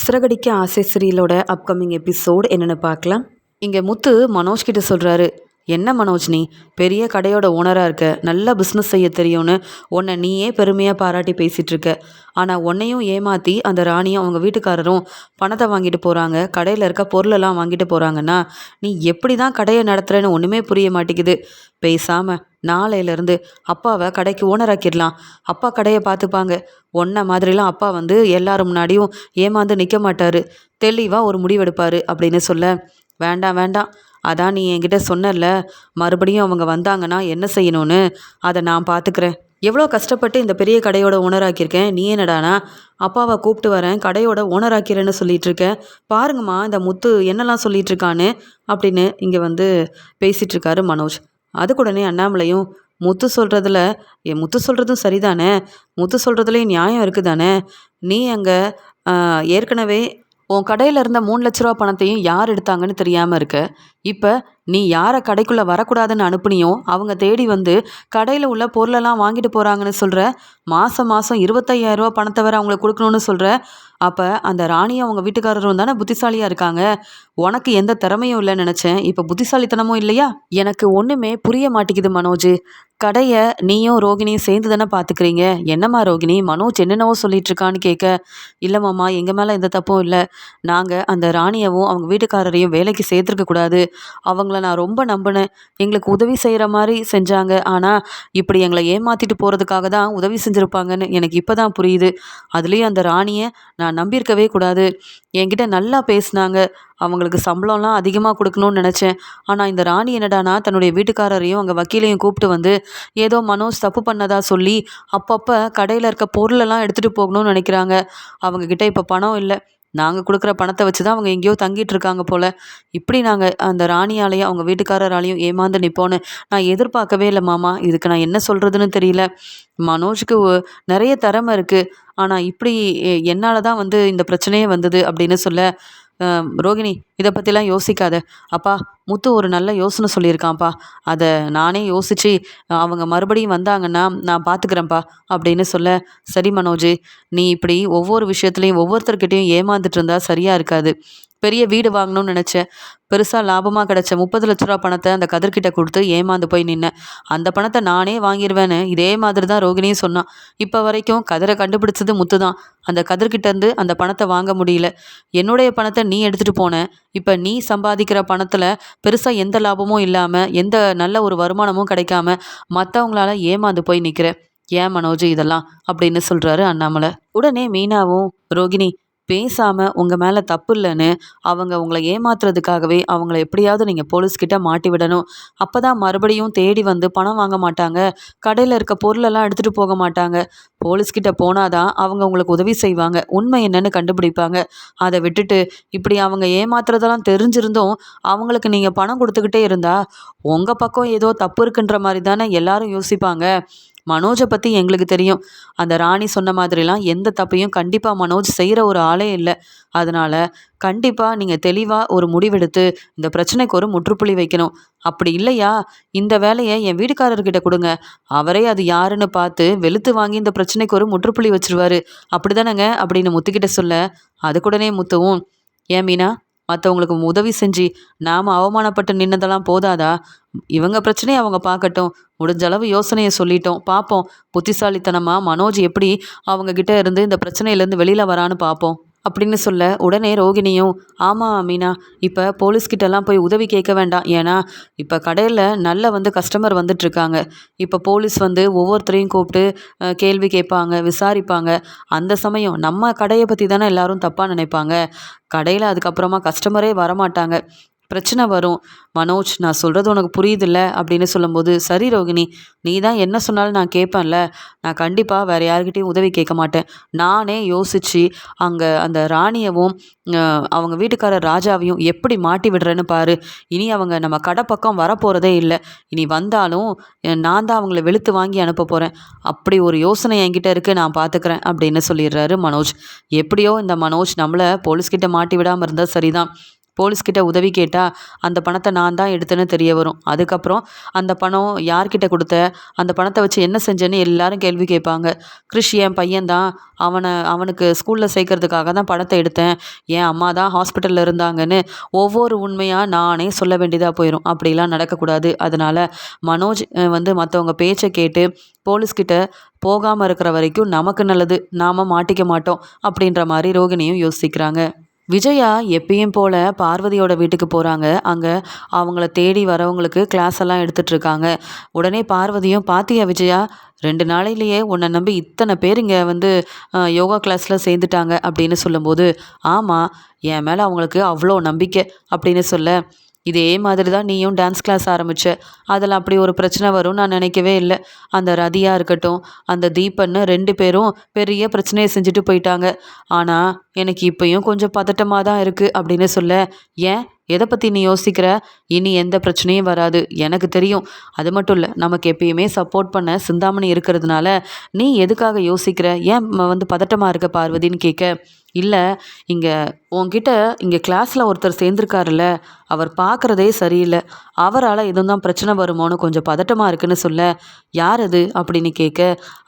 சிறகடிக்க ஆசை சீரியலோட upcoming episode என்னென்னு பார்க்கலாம். இங்கே முத்து மனோஜ் கிட்ட சொல்கிறாரு, என்ன மனோஜ், நீ பெரிய கடையோட ஓனராக இருக்க, நல்லா பிஸ்னஸ் செய்ய தெரியும்னு உன்னை நீயே பெருமையாக பாராட்டி பேசிகிட்டு இருக்க. ஆனால் உன்னையும் ஏமாற்றி அந்த ராணியும் அவங்க வீட்டுக்காரரும் பணத்தை வாங்கிட்டு போகிறாங்க, கடையில் இருக்க பொருளெல்லாம் வாங்கிட்டு போகிறாங்கன்னா நீ எப்படி தான் கடையை நடத்துகிறேன்னு ஒன்றுமே புரிய மாட்டேங்குது. பேசாமல் நாளையிலேருந்து அப்பாவை கடைக்கு ஓனராக்கிடலாம், அப்பா கடையை பார்த்துப்பாங்க. ஒன்றை மாதிரிலாம் அப்பா வந்து எல்லாரும் முன்னாடியும் ஏமாந்து நிற்க மாட்டார், தெளிவாக ஒரு முடிவெடுப்பார் அப்படின்னு சொல்ல, வேண்டாம் வேண்டாம், அதான் நீ என்கிட்ட சொன்னல, மறுபடியும் அவங்க வந்தாங்கன்னா என்ன செய்யணும்னு அதை நான் பார்த்துக்கிறேன். எவ்வளோ கஷ்டப்பட்டு இந்த பெரிய கடையோட ஓனராக்கியிருக்கேன், நீ என்னடானா அப்பாவை கூப்பிட்டு வரேன் கடையோட ஓனராக்கிறேன்னு சொல்லிட்டு இருக்கேன். பாருங்கம்மா இந்த முத்து என்னெல்லாம் சொல்லிட்டு இருக்கான்னு அப்படின்னு இங்கே வந்து பேசிகிட்டு இருக்காரு மனோஜ். அதுக்குடனே அண்ணாமலையும், முத்து சொல்கிறதும் சரிதானே, முத்து சொல்கிறதுலேயும் நியாயம் இருக்குது தானே, நீ அங்கே ஏற்கனவே உன் கடையில் இருந்த 3 லட்ச ரூபா பணத்தையும் யார் எடுத்தாங்கன்னு தெரியாமல் இருக்க. இப்போ நீ யாரை கடைக்குள்ளே வரக்கூடாதுன்னு அனுப்புனியோ அவங்க தேடி வந்து கடையில் உள்ள பொருளெல்லாம் வாங்கிட்டு போகிறாங்கன்னு சொல்கிற. மாதம் 25,000 ரூபா பணத்தை வேறு அவங்களுக்கு கொடுக்கணும்னு சொல்கிற. அப்போ அந்த ராணியும் அவங்க வீட்டுக்காரரும் தானே புத்திசாலியாக இருக்காங்க. உனக்கு எந்த திறமையும் இல்லைன்னு நினச்சேன், இப்போ புத்திசாலித்தனமும் இல்லையா? எனக்கு ஒன்றுமே புரிய மாட்டேங்குது மனோஜ். கடையை நீயும் ரோகிணியும் சேர்ந்து தானே பார்த்துக்கிறீங்க. என்னம்மா ரோகிணி, மனோஜ் என்னென்னவோ சொல்லிட்டு இருக்கான்னு கேட்க, இல்லை மாமா, எங்கள் மேலே எந்த தப்பும் இல்லை. நாங்கள் அந்த ராணியவும் அவங்க வீட்டுக்காரரையும் வேலைக்கு சேர்த்துருக்க கூடாது. அவங்கள நான் ரொம்ப நம்பினேன், எங்களுக்கு உதவி செய்கிற மாதிரி செஞ்சாங்க. ஆனால் இப்படி எங்களை ஏமாற்றிட்டு போகிறதுக்காக தான் உதவி செஞ்சுருப்பாங்கன்னு எனக்கு இப்போ தான் புரியுது. அதுலேயும் அந்த ராணியை நான் நம்பியிருக்கவே கூடாது. என்கிட்ட நல்லா பேசினாங்க, அவங்களுக்கு சம்பளம்லாம் அதிகமாக கொடுக்கணும்னு நினச்சேன். ஆனால் இந்த ராணி என்னடானா தன்னுடைய வீட்டுக்காரரையும் அங்கே வக்கீலையும் கூப்பிட்டு வந்து ஏதோ மனோஜ் தப்பு பண்ணதா சொல்லி அப்பப்போ கடையில் இருக்க பொருளெல்லாம் எடுத்துகிட்டு போகணும்னு நினைக்கிறாங்க. அவங்கக்கிட்ட இப்போ பணம் இல்லை, நாங்கள் கொடுக்குற பணத்தை வச்சு தான் அவங்க எங்கேயோ தங்கிட்டு இருக்காங்க போல். இப்படி நாங்கள் அந்த ராணியாலையும் அவங்க வீட்டுக்காரராலையும் ஏமாந்து நிற்போன்னு நான் எதிர்பார்க்கவே இல்லை மாமா. இதுக்கு நான் என்ன சொல்கிறதுன்னு தெரியல. மனோஜுக்கு நிறைய திறமை இருக்குது, ஆனால் இப்படி என்னால் தான் வந்து இந்த பிரச்சனையே வந்தது அப்படின்னு சொல்ல, ரோகிணி இதை பற்றிலாம் யோசிக்காத. அப்பா முத்து ஒரு நல்ல யோசனை சொல்லியிருக்கான்ப்பா, அதை நானே யோசித்து அவங்க மறுபடியும் வந்தாங்கன்னா நான் பார்த்துக்கிறேன்ப்பா அப்படின்னு சொல்ல, சரி மனோஜ், நீ இப்படி ஒவ்வொரு விஷயத்துலையும் ஒவ்வொருத்தர்கிட்டையும் ஏமாந்துட்டு இருந்தா சரியாக இருக்காது. பெரிய வீடு வாங்கணும்னு நினச்சேன், பெருசாக லாபமாக கிடச்ச 30 லட்ச ரூபா பணத்தை அந்த கதிர்கிட்ட கொடுத்து ஏமாந்து போய் நின்னேன். அந்த பணத்தை நானே வாங்கிடுவேன்னு இதே மாதிரி தான் ரோகிணியும் சொன்னான். இப்போ வரைக்கும் கதிரை கண்டுபிடிச்சது முத்து தான். அந்த கதிர்கிட்டேருந்து அந்த பணத்தை வாங்க முடியல. என்னுடைய பணத்தை நீ எடுத்துகிட்டு போன. இப்போ நீ சம்பாதிக்கிற பணத்தில் பெருசாக எந்த லாபமும் இல்லாமல் எந்த நல்ல ஒரு வருமானமும் கிடைக்காம மற்றவங்களால ஏமாந்து போய் நிற்கிற. ஏன் மனோஜ் இதெல்லாம் அப்படின்னு சொல்கிறாரு அண்ணாமலை. உடனே மீனாவும், ரோகிணி பேசாமல் உங்கள் மேலே தப்பு இல்லைன்னு அவங்க உங்களை ஏமாத்துறதுக்காகவே அவங்கள எப்படியாவது நீங்கள் போலீஸ்கிட்ட மாட்டி விடணும். அப்போ தான் மறுபடியும் தேடி வந்து பணம் வாங்க மாட்டாங்க, கடையில் இருக்க பொருளெல்லாம் எடுத்துகிட்டு போக மாட்டாங்க. போலீஸ்கிட்ட போனால் தான் அவங்க உங்களுக்கு உதவி செய்வாங்க, உண்மை என்னன்னு கண்டுபிடிப்பாங்க. அதை விட்டுட்டு இப்படி அவங்க ஏமாத்துறதெல்லாம் தெரிஞ்சிருந்தும் அவங்களுக்கு நீங்கள் பணம் கொடுத்துக்கிட்டே இருந்தா உங்கள் பக்கம் ஏதோ தப்பு இருக்குன்ற மாதிரி தானே எல்லாரும் யோசிப்பாங்க. மனோஜை பற்றி எங்களுக்கு தெரியும், அந்த ராணி சொன்ன மாதிரிலாம் எந்த தப்பையும் கண்டிப்பாக மனோஜ் செய்கிற ஒரு ஆளே இல்லை. அதனால் கண்டிப்பாக நீங்கள் தெளிவாக ஒரு முடிவெடுத்து இந்த பிரச்சனைக்கு ஒரு முற்றுப்புள்ளி வைக்கணும். அப்படி இல்லையா இந்த வேலையை என் வீட்டுக்காரர்கிட்ட கொடுங்க, அவரே அது யாருன்னு பார்த்து வெளுத்து வாங்கி இந்த பிரச்சனைக்கு ஒரு முற்றுப்புள்ளி வச்சிருவாரு, அப்படி தானேங்க அப்படின்னு முத்துக்கிட்ட சொல்ல, அதுக்குடனே முத்துவும், ஏன் மீனா, மற்றவங்களுக்கு உதவி செஞ்சு நாம் அவமானப்பட்டு நின்னதெல்லாம் போதாதா? இவங்க பிரச்சனையை அவங்க பார்க்கட்டும், முடிஞ்ச அளவு யோசனையை சொல்லிட்டோம், பார்ப்போம் புத்திசாலித்தனமாக மனோஜ் எப்படி அவங்கக்கிட்ட இருந்து இந்த பிரச்சனையிலேருந்து வெளியில் வரான்னு பார்ப்போம் அப்படின்னு சொல்ல, உடனே ரோகிணியும், ஆமாம் மீனா, இப்போ போலீஸ்கிட்டலாம் போய் உதவி கேட்க வேண்டாம். ஏன்னா இப்போ கடையில் நல்ல வந்து கஸ்டமர் வந்துட்டுருக்காங்க. இப்போ போலீஸ் வந்து ஒவ்வொருத்தரையும் கூப்பிட்டு கேள்வி கேட்பாங்க, விசாரிப்பாங்க. அந்த சமயம் நம்ம கடையை பற்றி தானே எல்லாரும் தப்பாக நினைப்பாங்க. கடையில் அதுக்கப்புறமா கஸ்டமரே வரமாட்டாங்க, பிரச்சனை வரும். மனோஜ், நான் சொல்கிறது உனக்கு புரியுதில்ல அப்படின்னு சொல்லும்போது, சரி ரோகிணி, நீ தான் என்ன சொன்னாலும் நான் கேட்பேன்ல, நான் கண்டிப்பாக வேறு யார்கிட்டையும் உதவி கேட்க மாட்டேன். நானே யோசித்து அங்கே அந்த ராணியவும் அவங்க வீட்டுக்காரர் ராஜாவையும் எப்படி மாட்டி விடுறேன்னு பாரு. இனி அவங்க நம்ம கடை பக்கம் வரப்போகிறதே இல்லை. இனி வந்தாலும் நான் தான் அவங்கள வெளுத்து வாங்கி அனுப்ப போகிறேன். அப்படி ஒரு யோசனை என்கிட்ட இருக்குது, நான் பார்த்துக்கிறேன் அப்படின்னு சொல்லிடுறாரு மனோஜ். எப்படியோ இந்த மனோஜ் நம்மளை போலீஸ்கிட்ட மாட்டி விடாமல் இருந்தால் சரிதான். போலீஸ்கிட்ட உதவி கேட்டால் அந்த பணத்தை நான் தான் எடுத்தேன்னு தெரிய வரும். அதுக்கப்புறம் அந்த பணம் யார்கிட்ட கொடுத்த, அந்த பணத்தை வச்சு என்ன செஞ்சேன்னு எல்லாரும் கேள்வி கேட்பாங்க. கிறிஷ் என் பையன்தான், அவனுக்கு ஸ்கூலில் சேர்க்கறதுக்காக தான் பணத்தை எடுத்தேன், என் அம்மா தான் ஹாஸ்பிட்டலில் இருந்தாங்கன்னு ஒவ்வொரு உண்மையாக நானே சொல்ல வேண்டியதாக போயிடும். அப்படிலாம் நடக்கக்கூடாது. அதனால் மனோஜ் மற்றவங்க பேச்சை கேட்டு போலீஸ்கிட்ட போகாமல் இருக்கிற வரைக்கும் நமக்கு நல்லது, நாம் மாட்டிக்க மாட்டோம் அப்படின்ற மாதிரி ரோகிணியும் யோசிக்கிறாங்க. விஜயா எப்பயும் போல் பார்வதியோட வீட்டுக்கு போகிறாங்க. அங்கே அவங்கள தேடி வரவங்களுக்கு கிளாஸ் எல்லாம் எடுத்துட்ருக்காங்க. உடனே பார்வதியும், பாத்தியா விஜயா, 2 நாளையிலேயே உன்னை நம்பி இத்தனை பேர் இங்கே யோகா கிளாஸில் சேர்ந்துட்டாங்க அப்படின்னு சொல்லும்போது, ஆமாம், என் மேலே அவங்களுக்கு அவ்வளோ நம்பிக்கை அப்படின்னு சொல்ல, இதே மாதிரி தான் நீயும் டான்ஸ் கிளாஸ் ஆரம்பித்த, அதில் அப்படி ஒரு பிரச்சனை வரும்னு நான் நினைக்கவே இல்லை. அந்த ரதியாக இருக்கட்டும், அந்த தீபன்னு 2 பேரும் பெரிய பிரச்சனையை செஞ்சுட்டு போயிட்டாங்க. ஆனால் எனக்கு இப்போயும் கொஞ்சம் பதட்டமாக தான் இருக்குது அப்படின்னு சொல்ல, ஏன், எதை பற்றி நீ யோசிக்கிற? இனி எந்த பிரச்சனையும் வராது, எனக்கு தெரியும். அது மட்டும் இல்லை, நமக்கு எப்பயுமே சப்போர்ட் பண்ண சிந்தாமணி இருக்கிறதுனால நீ எதுக்காக யோசிக்கிற? ஏன் பதட்டமாக இருக்க பார்வதின்னு கேட்க, இல்லை, உன்கிட்ட இங்கே கிளாஸில் ஒருத்தர் சேர்ந்துருக்காருல்ல, அவர் பார்க்குறதே சரியில்லை, அவரால் எதுவும் தான் பிரச்சனை வருமோன்னு கொஞ்சம் பதட்டமாக இருக்குன்னு சொல்ல, யார் அது அப்படின்னு கேட்க,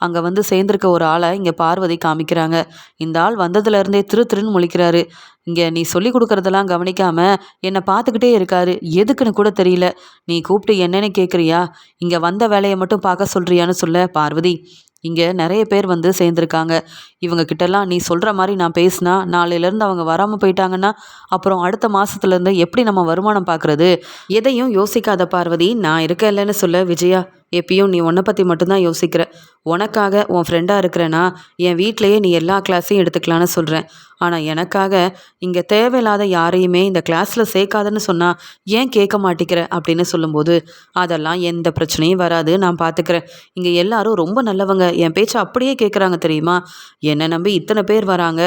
அங்கே சேர்ந்துருக்க ஒரு ஆளை இங்கே பார்வதி காமிக்கிறாங்க. இந்த ஆள் வந்ததுலேருந்தே திருன்னு முழிக்கிறாரு. இங்கே நீ சொல்லி கொடுக்குறதெல்லாம் கவனிக்காமல் என்னை பார்த்துக்கிட்டே இருக்காரு, எதுக்குன்னு கூட தெரியல. நீ கூப்பிட்டு என்னன்னு கேட்குறியா, இங்கே வந்த வேலையை மட்டும் பார்க்க சொல்கிறியான்னு சொல்ல, பார்வதி, இங்கே நிறைய பேர் சேர்ந்துருக்காங்க. இவங்க கிட்டலாம் நீ சொல்கிற மாதிரி நான் பேசினா நாளையிலேருந்து அவங்க வராமல் போயிட்டாங்கன்னா அப்புறம் அடுத்த மாதத்துலேருந்து எப்படி நம்ம வருமானம் பார்க்குறது? எதையும் யோசிக்காத பார்வதி, நான் இருக்க இல்லைன்னு சொல்ல, விஜயா, எப்பயும் நீ உன்னை பற்றி மட்டும்தான் யோசிக்கிற. உனக்காக உன் ஃப்ரெண்டாக இருக்கிறேன்னா என் வீட்டிலையே நீ எல்லா கிளாஸையும் எடுத்துக்கலான்னு சொல்கிறேன். ஆனால் எனக்காக இங்கே தேவையில்லாத யாரையுமே இந்த கிளாஸில் சேர்க்காதன்னு சொன்னால் ஏன் கேட்க மாட்டேங்கிற அப்படின்னு சொல்லும்போது, அதெல்லாம் எந்த பிரச்சனையும் வராது, நான் பார்த்துக்கிறேன். இங்கே எல்லாரும் ரொம்ப நல்லவங்க, என் பேச்சை அப்படியே கேட்குறாங்க தெரியுமா? என்னை நம்பி இத்தனை பேர் வராங்க.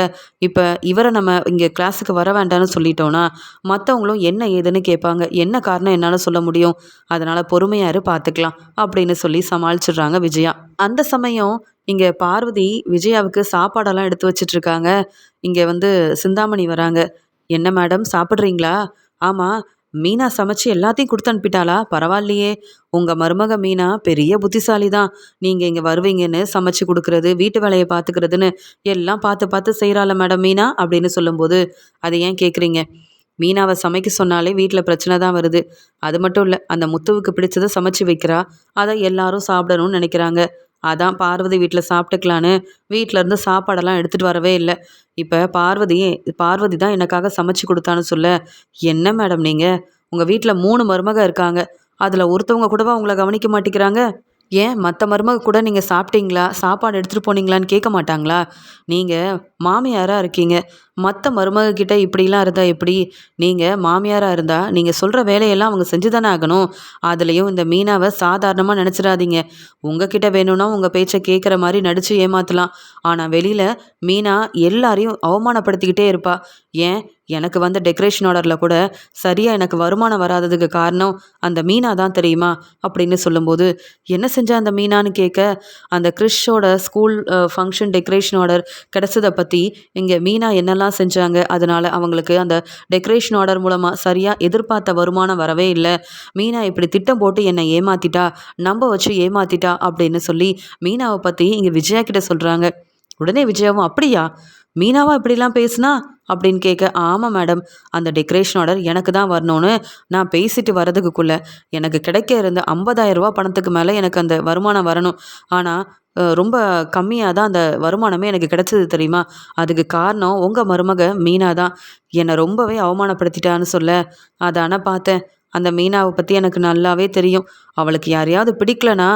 இப்போ இவரை நம்ம இங்கே கிளாஸுக்கு வர வேண்டாம்னு சொல்லிட்டோன்னா மற்றவங்களும் என்ன ஏதுன்னு கேட்பாங்க. என்ன காரணம் என்னால் சொல்ல முடியும்? அதனால் பொறுமையாரு, பார்த்துக்கலாம் அப்படின்னு சொல்லி சமாளிச்சிடுறாங்க விஜயா. அந்த சமயம் இங்கே பார்வதி விஜயாவுக்கு சாப்பாடெல்லாம் எடுத்து வச்சிட்ருக்காங்க. இங்கே சிந்தாமணி வராங்க. என்ன மேடம், சாப்பிட்றீங்களா? ஆமாம், மீனா சமைச்சு எல்லாத்தையும் கொடுத்து அனுப்பிட்டாளா? பரவாயில்லையே, உங்கள் மருமக மீனா பெரிய புத்திசாலி தான். நீங்கள் இங்கே வருவீங்கன்னு சமைச்சு கொடுக்குறது, வீட்டு வேலையை பார்த்துக்கிறதுன்னு எல்லாம் பார்த்து பார்த்து செய்கிறாள் மேடம் மீனா அப்படின்னு சொல்லும்போது, அதை ஏன் கேட்குறீங்க? மீனாவை சமைக்க சொன்னாலே வீட்டில் பிரச்சனை தான் வருது. அது மட்டும் இல்லை, அந்த முத்துவுக்கு பிடிச்சதை சமைச்சு வைக்கிறா, அதை எல்லாரும் சாப்பிடணும்னு நினைக்கிறாங்க. அதான் பார்வதி வீட்டில் சாப்பிட்டுக்கலான்னு வீட்டிலேருந்து சாப்பாடெல்லாம் எடுத்துகிட்டு வரவே இல்லை. இப்போ பார்வதி தான் எனக்காக சமைச்சு கொடுத்தான்னு சொல்ல, என்ன மேடம் நீங்கள், உங்கள் வீட்டில் 3 மருமக இருக்காங்க, அதில் ஒருத்தவங்க கூடவா உங்களை கவனிக்க மாட்டேங்கிறாங்க? ஏன் மற்ற மருமக கூட நீங்கள் சாப்பிட்டீங்களா, சாப்பாடு எடுத்துகிட்டு போனீங்களான்னு கேட்க மாட்டாங்களா? நீங்கள் மாமியாராக இருக்கீங்க, மற்ற மருமகக்கிட்ட இப்படிலாம் இருந்தால் எப்படி? நீங்கள் மாமியாராக இருந்தால் நீங்கள் சொல்கிற வேலையெல்லாம் அவங்க செஞ்சு தானே ஆகணும். அதுலேயும் இந்த மீனாவை சாதாரணமாக நினச்சிடாதீங்க. உங்ககிட்ட வேணும்னா உங்கள் பேச்சை கேட்குற மாதிரி நடித்து ஏமாற்றலாம். ஆனால் வெளியில் மீனா எல்லாரையும் அவமானப்படுத்திக்கிட்டே இருப்பா. ஏன், எனக்கு டெக்கரேஷன் ஆர்டரில் கூட சரியாக எனக்கு வருமானம் வராததுக்கு காரணம் அந்த மீனா தான் தெரியுமா அப்படின்னு சொல்லும்போது, என்ன செஞ்ச அந்த மீனான்னு கேட்க, அந்த கிறிஷோட ஸ்கூல் ஃபங்க்ஷன் டெக்கரேஷன் ஆர்டர் கிடச்சதை பற்றி இங்கே மீனா என்னெல்லாம் செஞ்சாங்க, அதனால் அவங்களுக்கு அந்த டெக்கரேஷன் ஆர்டர் மூலமாக சரியாக எதிர்பார்த்த வருமானம் வரவே இல்லை. மீனா இப்படி திட்டம் போட்டு என்னை ஏமாற்றிட்டா, நம்ப வச்சு ஏமாற்றிட்டா அப்படின்னு சொல்லி மீனாவை பற்றி இங்கே விஜயா கிட்ட சொல்கிறாங்க. உடனே விஜயாவும், அப்படியா, மீனாவா இப்படிலாம் பேசுனா அப்படின்னு கேட்க, ஆமாம் மேடம், அந்த டெக்கரேஷன் ஆர்டர் எனக்கு தான் வரணும்னு நான் பேசிட்டு வரதுக்குள்ளே எனக்கு கிடைக்க இருந்த 50,000 ரூபா பணத்துக்கு மேலே எனக்கு அந்த வருமானம் வரணும். ஆனால் ரொம்ப கம்மியாக தான் அந்த வருமானமே எனக்கு கிடைச்சது தெரியுமா? அதுக்கு காரணம் உங்கள் மருமக மீனா தான். என்னை ரொம்பவே அவமானப்படுத்திட்டான்னு சொல்ல, அதானே பார்த்தேன். அந்த மீனாவை பற்றி எனக்கு நல்லாவே தெரியும். அவளுக்கு யாரையாவது பிடிக்கலனா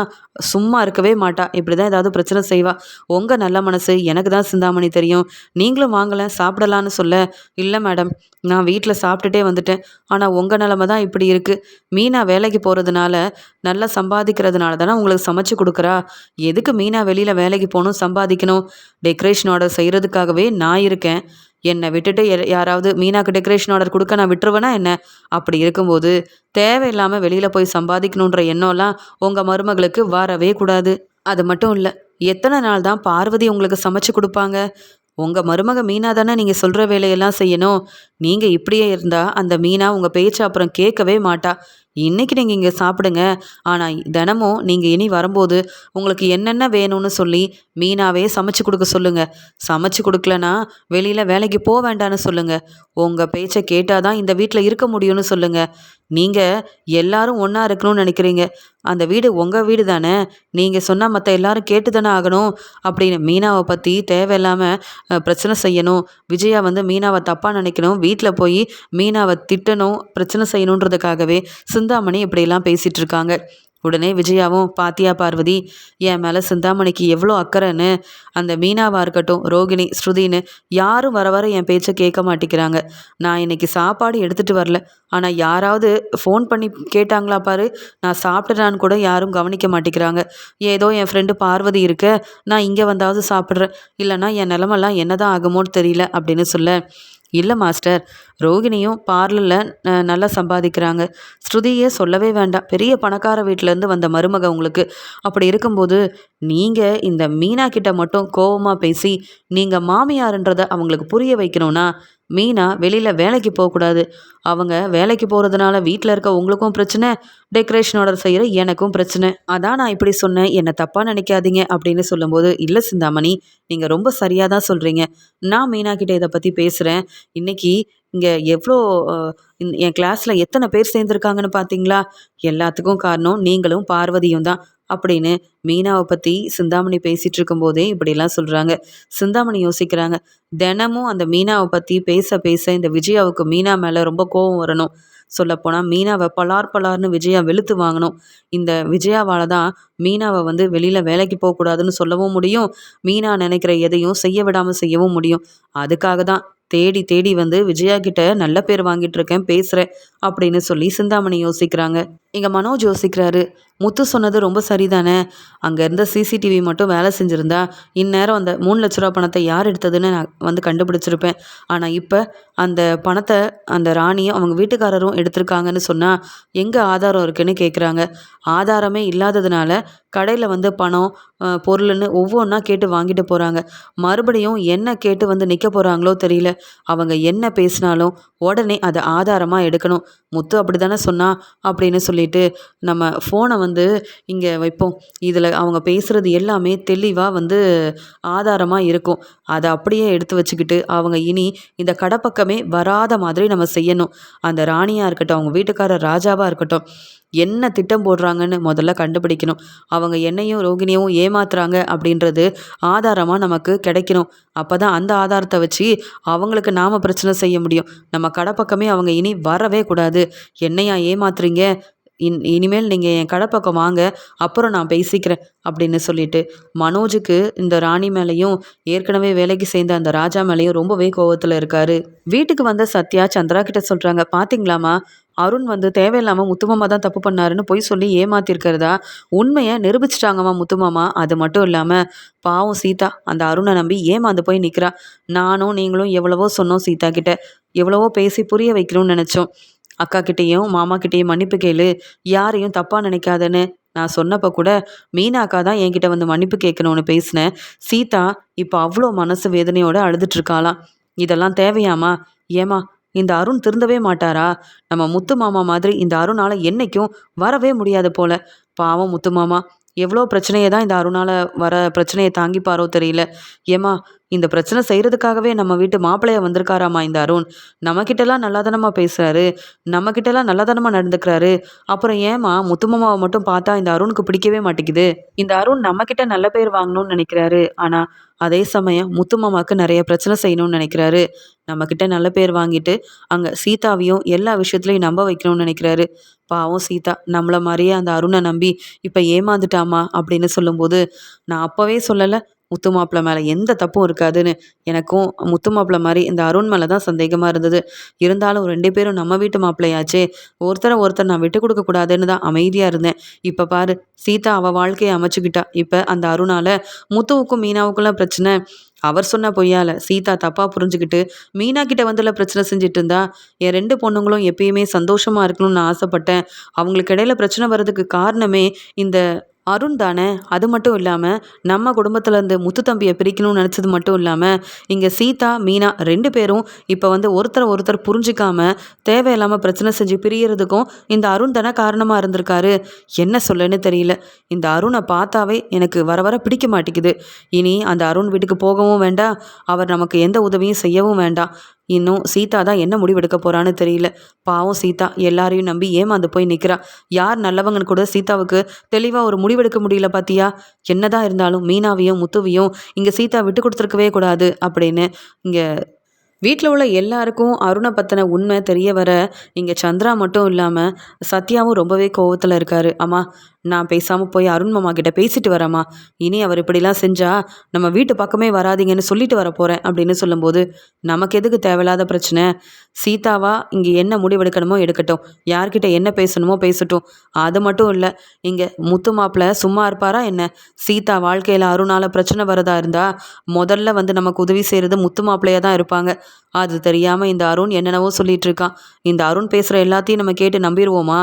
சும்மா இருக்கவே மாட்டா, இப்படி தான் ஏதாவது பிரச்சனை செய்வா. உங்கள் நல்ல மனசு எனக்கு தான் சிந்தாமணி தெரியும். நீங்களும் வாங்கலை சாப்பிடலான்னு சொல்ல, இல்லை மேடம், நான் வீட்டில் சாப்பிட்டுட்டே வந்துட்டேன். ஆனால் உங்கள் நிலமை தான் இப்படி இருக்குது. மீனா வேலைக்கு போகிறதுனால, நல்லா சம்பாதிக்கிறதுனால தானே உங்களுக்கு சமைச்சு கொடுக்குறா. எதுக்கு மீனா வெளியில் வேலைக்கு போகணும், சம்பாதிக்கணும்? டெக்கரேஷன் ஆர்டர் செய்கிறதுக்காகவே நான் இருக்கேன். என்னை விட்டுட்டு யாராவது மீனாக்கு டெக்கரேஷன் ஆர்டர் கொடுக்க நான் விட்டுருவேனா என்ன? அப்படி இருக்கும்போது தேவையில்லாமல் வெளியில் போய் சம்பாதிக்கணுன்ற எண்ணம்லாம் உங்கள் மருமகளுக்கு வரவே கூடாது. அது மட்டும் இல்லை, எத்தனை நாள் தான் பார்வதி உங்களுக்கு சமைச்சு கொடுப்பாங்க? உங்கள் மருமக மீனா தானே நீங்கள் சொல்கிற வேலையெல்லாம் செய்யணும். நீங்கள் இப்படியே இருந்தால் அந்த மீனா உங்கள் பேச்சை அப்புறம் கேட்கவே மாட்டா. இன்னைக்கு நீங்கள் இங்கே சாப்பிடுங்க. ஆனால் தினமும் நீங்கள் இனி வரும்போது உங்களுக்கு என்னென்ன வேணும்னு சொல்லி மீனாவே சமைச்சு கொடுக்க சொல்லுங்க. சமைச்சு கொடுக்கலனா வெளியில் வேலைக்கு போக வேண்டான்னு சொல்லுங்க. உங்கள் பேச்சை கேட்டால் தான் இந்த வீட்டில் இருக்க முடியும்னு சொல்லுங்க. நீங்கள் எல்லாரும் ஒன்றா இருக்கணும்னு நினைக்கிறீங்க. அந்த வீடு உங்கள் வீடு தானே. நீங்கள் சொன்னால் மற்ற எல்லாரும் கேட்டு தானே ஆகணும் அப்படின்னு மீனாவை பற்றி தேவையில்லாமல் பிரச்சனை செய்யணும். விஜயா வந்து மீனாவை தப்பாக நினைக்கணும். வீட்டில் போய் மீனாவை திட்டணும், பிரச்சனை செய்யணுன்றதுக்காகவே சிந்தாமணி இப்படியெல்லாம் பேசிகிட்டு இருக்காங்க. உடனே விஜயாவும், பாத்தியா பார்வதி, என் மேலே சிந்தாமணிக்கு எவ்வளோ அக்கறைன்னு. அந்த மீனாவாக இருக்கட்டும், ரோகிணி, ஸ்ருதின்னு யாரும் வர வர என் பேச்சை கேட்க மாட்டேங்கிறாங்க. நான் இன்னைக்கு சாப்பாடு எடுத்துகிட்டு வரல, ஆனால் யாராவது ஃபோன் பண்ணி கேட்டாங்களா பாரு, நான் சாப்பிட்றான்னு கூட யாரும் கவனிக்க மாட்டேங்கிறாங்க. ஏதோ என் ஃப்ரெண்டு பார்வதி இருக்க, நான் இங்கே வந்தாவது சாப்பிட்றேன், இல்லைன்னா என் நிலமெல்லாம் என்னதான் ஆகுமோன்னு தெரியல அப்படின்னு சொல்ல, இல்லை மாஸ்டர், ரோகிணியும் பார்லரில் நல்லா சம்பாதிக்கிறாங்க. ஸ்ருதியே சொல்லவே வேண்டாம், பெரிய பணக்கார வீட்டிலேருந்து வந்த மருமக உங்களுக்கு. அப்படி இருக்கும்போது நீங்கள் இந்த மீனா கிட்ட மட்டும் கோவமாக பேசி நீங்கள் மாமியாருன்றதை அவங்களுக்கு புரிய வைக்கணும்னா, மீனா வெளியில் வேலைக்கு போகக்கூடாது. அவங்க வேலைக்கு போகிறதுனால வீட்டில் இருக்க உங்களுக்கும் பிரச்சனை, டெக்கரேஷன் ஆர்டர் செய்கிற எனக்கும் பிரச்சனை. அதான் நான் இப்படி சொன்னேன், என்னை தப்பாக நினைக்காதீங்க அப்படின்னு சொல்லும்போது, இல்லை சிந்தாமணி, நீங்கள் ரொம்ப சரியாக தான் சொல்கிறீங்க. நான் மீனா கிட்ட இதை பற்றி பேசுகிறேன். இன்னைக்கு இங்கே எவ்வளோ என் கிளாஸில் எத்தனை பேர் சேர்ந்துருக்காங்கன்னு பார்த்தீங்களா? எல்லாத்துக்கும் காரணம் நீங்களும் பார்வதியும் தான் அப்படின்னு மீனாவை பற்றி சிந்தாமணி பேசிகிட்டு இருக்கும்போதே இப்படிலாம் சொல்கிறாங்க. சிந்தாமணி யோசிக்கிறாங்க, தினமும் அந்த மீனாவை பற்றி பேச பேச இந்த விஜயாவுக்கு மீனா மேலே ரொம்ப கோபம் வரணும். சொல்லப்போனால் மீனாவை பலார் பலார்னு விஜயா வெளுத்து வாங்கணும். இந்த விஜயாவால் தான் மீனாவை வந்து வெளியில் வேலைக்கு போகக்கூடாதுன்னு சொல்லவும் முடியும், மீனா நினைக்கிற எதையும் செய்ய விடாமல் செய்யவும் முடியும். அதுக்காக தான் தேடி தேடி வந்து விஜயா கிட்ட நல்ல பேர் வாங்கிட்டு இருக்கேன், பேசுகிறேன் அப்படின்னு சொல்லி சிந்தாமணி யோசிக்கிறாங்க. இங்கே மனோஜ் யோசிக்கிறாரு, முத்து சொன்னது ரொம்ப சரிதானே. அங்கே இருந்த சிசிடிவி மட்டும் வேலை செஞ்சுருந்தா இந்நேரம் அந்த 3 லட்ச ரூபா பணத்தை யார் எடுத்ததுன்னு நான் வந்து கண்டுபிடிச்சிருப்பேன். ஆனால் இப்போ அந்த பணத்தை அந்த ராணியும் அவங்க வீட்டுக்காரரும் எடுத்திருக்காங்கன்னு சொன்னால் எங்கே ஆதாரம் இருக்குன்னு கேட்குறாங்க. ஆதாரமே இல்லாததுனால கடையில் வந்து பணம் பொருள்னு ஒவ்வொன்றா கேட்டு வாங்கிட்டு போகிறாங்க. மறுபடியும் என்ன கேட்டு வந்து நிற்க போகிறாங்களோ தெரியல. அவங்க என்ன பேசினாலும் உடனே அதை ஆதாரமாக எடுக்கணும். முத்து அப்படி தானே சொன்னா அப்படின்னு சொல்லிட்டு நம்ம ஃபோனை வந்து இங்கே வைப்போம். இதில் அவங்க பேசுகிறது எல்லாமே தெளிவாக வந்து ஆதாரமாக இருக்கும். அதை அப்படியே எடுத்து வச்சுக்கிட்டு அவங்க இனி இந்த கடை பக்கமே வராத மாதிரி நம்ம செய்யணும். அந்த ராணியாக இருக்கட்டும், அவங்க வீட்டுக்காரர் ராஜாவாக இருக்கட்டும், என்ன திட்டம் போடுறாங்கன்னு முதல்ல கண்டுபிடிக்கணும். அவங்க என்னையும் ரோகிணியும் ஏமாத்துறாங்க அப்படின்றது ஆதாரமாக நமக்கு கிடைக்கணும். அப்போ தான் அந்த ஆதாரத்தை வச்சு அவங்களுக்கு நாம் பிரச்சனை செய்ய முடியும். நம்ம கடை பக்கமே அவங்க இனி வரவே கூடாது. என்னையா ஏமாத்துறீங்க, இனிமேல் நீங்கள் என் கடை பக்கம் வாங்க, அப்புறம் நான் பேசிக்கிறேன் அப்படின்னு சொல்லிட்டு மனோஜுக்கு இந்த ராணி மேலேயும் ஏற்கனவே வேலைக்கு சேர்ந்த அந்த ராஜா மேலேயும் ரொம்பவே கோவத்தில் இருக்காரு. வீட்டுக்கு வந்த சத்யா சந்திரா கிட்ட சொல்கிறாங்க, பார்த்தீங்களாமா, அருண் வந்து தேவையில்லாமல் முத்துமாமா தான் தப்பு பண்ணாருன்னு பொய் சொல்லி ஏமாத்திருக்கிறதா உண்மையை நிரூபிச்சிட்டாங்கம்மா முத்துமாமா. அது மட்டும் இல்லாமல் பாவம் சீதா அந்த அருணை நம்பி ஏமாந்து போய் நிற்கிறா. நானும் நீங்களும் எவ்வளவோ சொன்னோம் சீதா கிட்ட, எவ்வளவோ பேசி புரிய வைக்கணும்னு நினச்சோம். அக்கா கிட்டேயும் மாமா கிட்டேயும் மன்னிப்பு கேளு, யாரையும் தப்பாக நினைக்காதன்னு நான் சொன்னப்போ கூட மீனா அக்கா தான் என்கிட்ட வந்து மன்னிப்பு கேட்கணும்னு பேசினேன். சீதா இப்போ அவ்வளோ மனசு வேதனையோடு அழுதுட்ருக்காளாம். இதெல்லாம் தேவையாமா? ஏமா இந்த அருண் திருந்தவே மாட்டாரா? நம்ம முத்து மாமா மாதிரி இந்த அருணால் என்றைக்கும் வரவே முடியாது போல. பாவம் முத்து மாமா எவ்வளோ பிரச்சனையை தான் இந்த அருணால் வர பிரச்சனையை தாங்கிப்பாரோ தெரியல. ஏமா இந்த பிரச்சனை செய்கிறதுக்காகவே நம்ம வீட்டு மாப்பிள்ளைய வந்திருக்காராமா இந்த அருண். நம்மக்கிட்டலாம் நல்லாதனமாக பேசுகிறாரு, நம்மக்கிட்டலாம் நல்லாதனமாக நடந்துக்கிறாரு. அப்புறம் ஏமா முத்துமாமாவை மட்டும் பார்த்தா இந்த அருணுக்கு பிடிக்கவே மாட்டேங்குது? இந்த அருண் நம்மக்கிட்ட நல்ல பேர் வாங்கணும்னு நினைக்கிறாரு, ஆனால் அதே சமயம் முத்துமாமாவுக்கு நிறைய பிரச்சனை செய்யணும்னு நினைக்கிறாரு. நம்மக்கிட்ட நல்ல பேர் வாங்கிட்டு அங்கே சீதாவையும் எல்லா விஷயத்துலையும் நம்ப வைக்கணும்னு நினைக்கிறாரு. பாவம் சீதா நம்மளை மாதிரியே அந்த அருணை நம்பி இப்போ ஏமாந்துட்டாமா அப்படின்னு சொல்லும்போது, நான் அப்போவே சொல்லலை முத்து மாப்பிள்ளை மேலே எந்த தப்பும் இருக்காதுன்னு. எனக்கும் முத்து மாப்பிள்ளை மாதிரி இந்த அருண் மேலே தான் சந்தேகமாக இருந்தது. இருந்தாலும் 2 பேரும் நம்ம வீட்டு மாப்பிள்ளையாச்சே, ஒருத்தர் நான் விட்டு கொடுக்கக்கூடாதுன்னு தான் அமைதியாக இருந்தேன். இப்போ பாரு சீதா அவள் வாழ்க்கையை அமைச்சுக்கிட்டா. இப்போ அந்த அருணால் முத்துவுக்கும் மீனாவுக்குலாம் பிரச்சனை. அவர் சொன்ன பொய்யால் சீதா தப்பாக புரிஞ்சுக்கிட்டு மீனா கிட்ட வந்துல பிரச்சனை செஞ்சுட்டு இருந்தா. என் 2 பொண்ணுங்களும் எப்பயுமே சந்தோஷமாக இருக்கணும்னு நான் ஆசைப்பட்டேன். அவங்களுக்கு இடையில பிரச்சனை வர்றதுக்கு காரணமே இந்த அருண் தானே. அது மட்டும் இல்லாமல் நம்ம குடும்பத்துலேருந்து முத்து தம்பியை பிரிக்கணும்னு நினச்சது மட்டும் இல்லாமல் இங்கே சீதா மீனா 2 பேரும் இப்போ வந்து ஒருத்தரை ஒருத்தர் புரிஞ்சிக்காம தேவையில்லாமல் பிரச்சனை செஞ்சு பிரியறதுக்கும் இந்த அருண் தானே காரணமாக இருந்திருக்காரு. என்ன சொல்லன்னு தெரியல. இந்த அருணை பார்த்தாவே எனக்கு வர வர பிடிக்க மாட்டேங்குது. இனி அந்த அருண் வீட்டுக்கு போகவும் வேண்டாம், அவர் நமக்கு எந்த உதவியும் செய்யவும் வேண்டாம். இன்னும் சீதா தான் என்ன முடிவெடுக்க போறான்னு தெரியல. பாவம் சீதா எல்லாரையும் நம்பி ஏமாந்து போய் நிற்கிறா. யார் நல்லவங்கன்னு கூட சீதாவுக்கு தெளிவாக ஒரு முடிவெடுக்க முடியல பாத்தியா. என்னதான் இருந்தாலும் மீனாவையும் முத்துவையும் இங்கே சீதா விட்டு கொடுத்துருக்கவே கூடாது அப்படின்னு இங்கே வீட்டில் உள்ள எல்லாருக்கும் அருணை பற்றின உண்மை தெரிய வர இங்கே சந்திரா மட்டும் இல்லாமல் சத்யாவும் ரொம்பவே கோவத்தில் இருக்காரு. அம்மா, நான் பேசாமல் போய் அருண் மாமா கிட்ட பேசிட்டு வரேம்மா. இனி அவர் இப்படிலாம் செஞ்சால் நம்ம வீட்டு பக்கமே வராதீங்கன்னு சொல்லிட்டு வர போகிறேன் அப்படின்னு சொல்லும்போது, நமக்கு எதுக்கு தேவையில்லாத பிரச்சனை. சீதாவா இங்கே என்ன முடிவெடுக்கணுமோ எடுக்கட்டும், யார்கிட்ட என்ன பேசணுமோ பேசட்டும். அது மட்டும் இல்லை, இங்கே முத்து மாப்பிள்ள சும்மா இருப்பாரா என்ன. சீதா வாழ்க்கையில் அருணால் பிரச்சனை வரதா இருந்தால் முதல்ல வந்து நமக்கு உதவி செய்கிறது முத்து மாப்பிள்ளையாக தான் இருப்பாங்க. அது தெரியாமல் இந்த அருண் என்னென்னவோ சொல்லிட்டு இருக்கான். இந்த அருண் பேசுகிற எல்லாத்தையும் நம்ம கேட்டு நம்பிடுவோமா?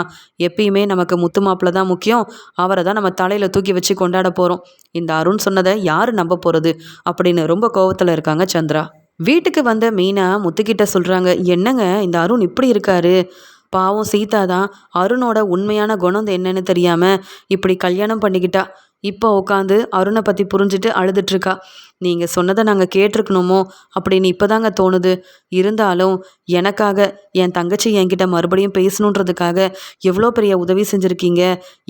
எப்பயுமே நமக்கு முத்து மாப்பிள்ளை தான் முக்கியம். அவரை தான் நம்ம தலையில் தூக்கி வச்சு கொண்டாட போகிறோம். இந்த அருண் சொன்னதை யார் நம்ப போகிறது அப்படின்னு ரொம்ப கோவத்தில் இருக்காங்க சந்திரா. வீட்டுக்கு வந்த மீனா முத்துக்கிட்ட சொல்கிறாங்க, என்னங்க இந்த அருண் இப்படி இருக்காரு. பாவம் சீதா தான் அருணோட உண்மையான குணம் என்னன்னு தெரியாமல் இப்படி கல்யாணம் பண்ணிக்கிட்டா. இப்போ உட்காந்து அருணை பற்றி புரிஞ்சுட்டு அழுதுட்ருக்கா. நீங்கள் சொன்னதை நாங்கள் கேட்டிருக்கணுமோ அப்படின்னு இப்போதாங்க தோணுது. இருந்தாலும் எனக்காக என் தங்கச்சி என்கிட்ட மறுபடியும் பேசணுன்றதுக்காக எவ்வளோ பெரிய உதவி செஞ்சுருக்கீங்க.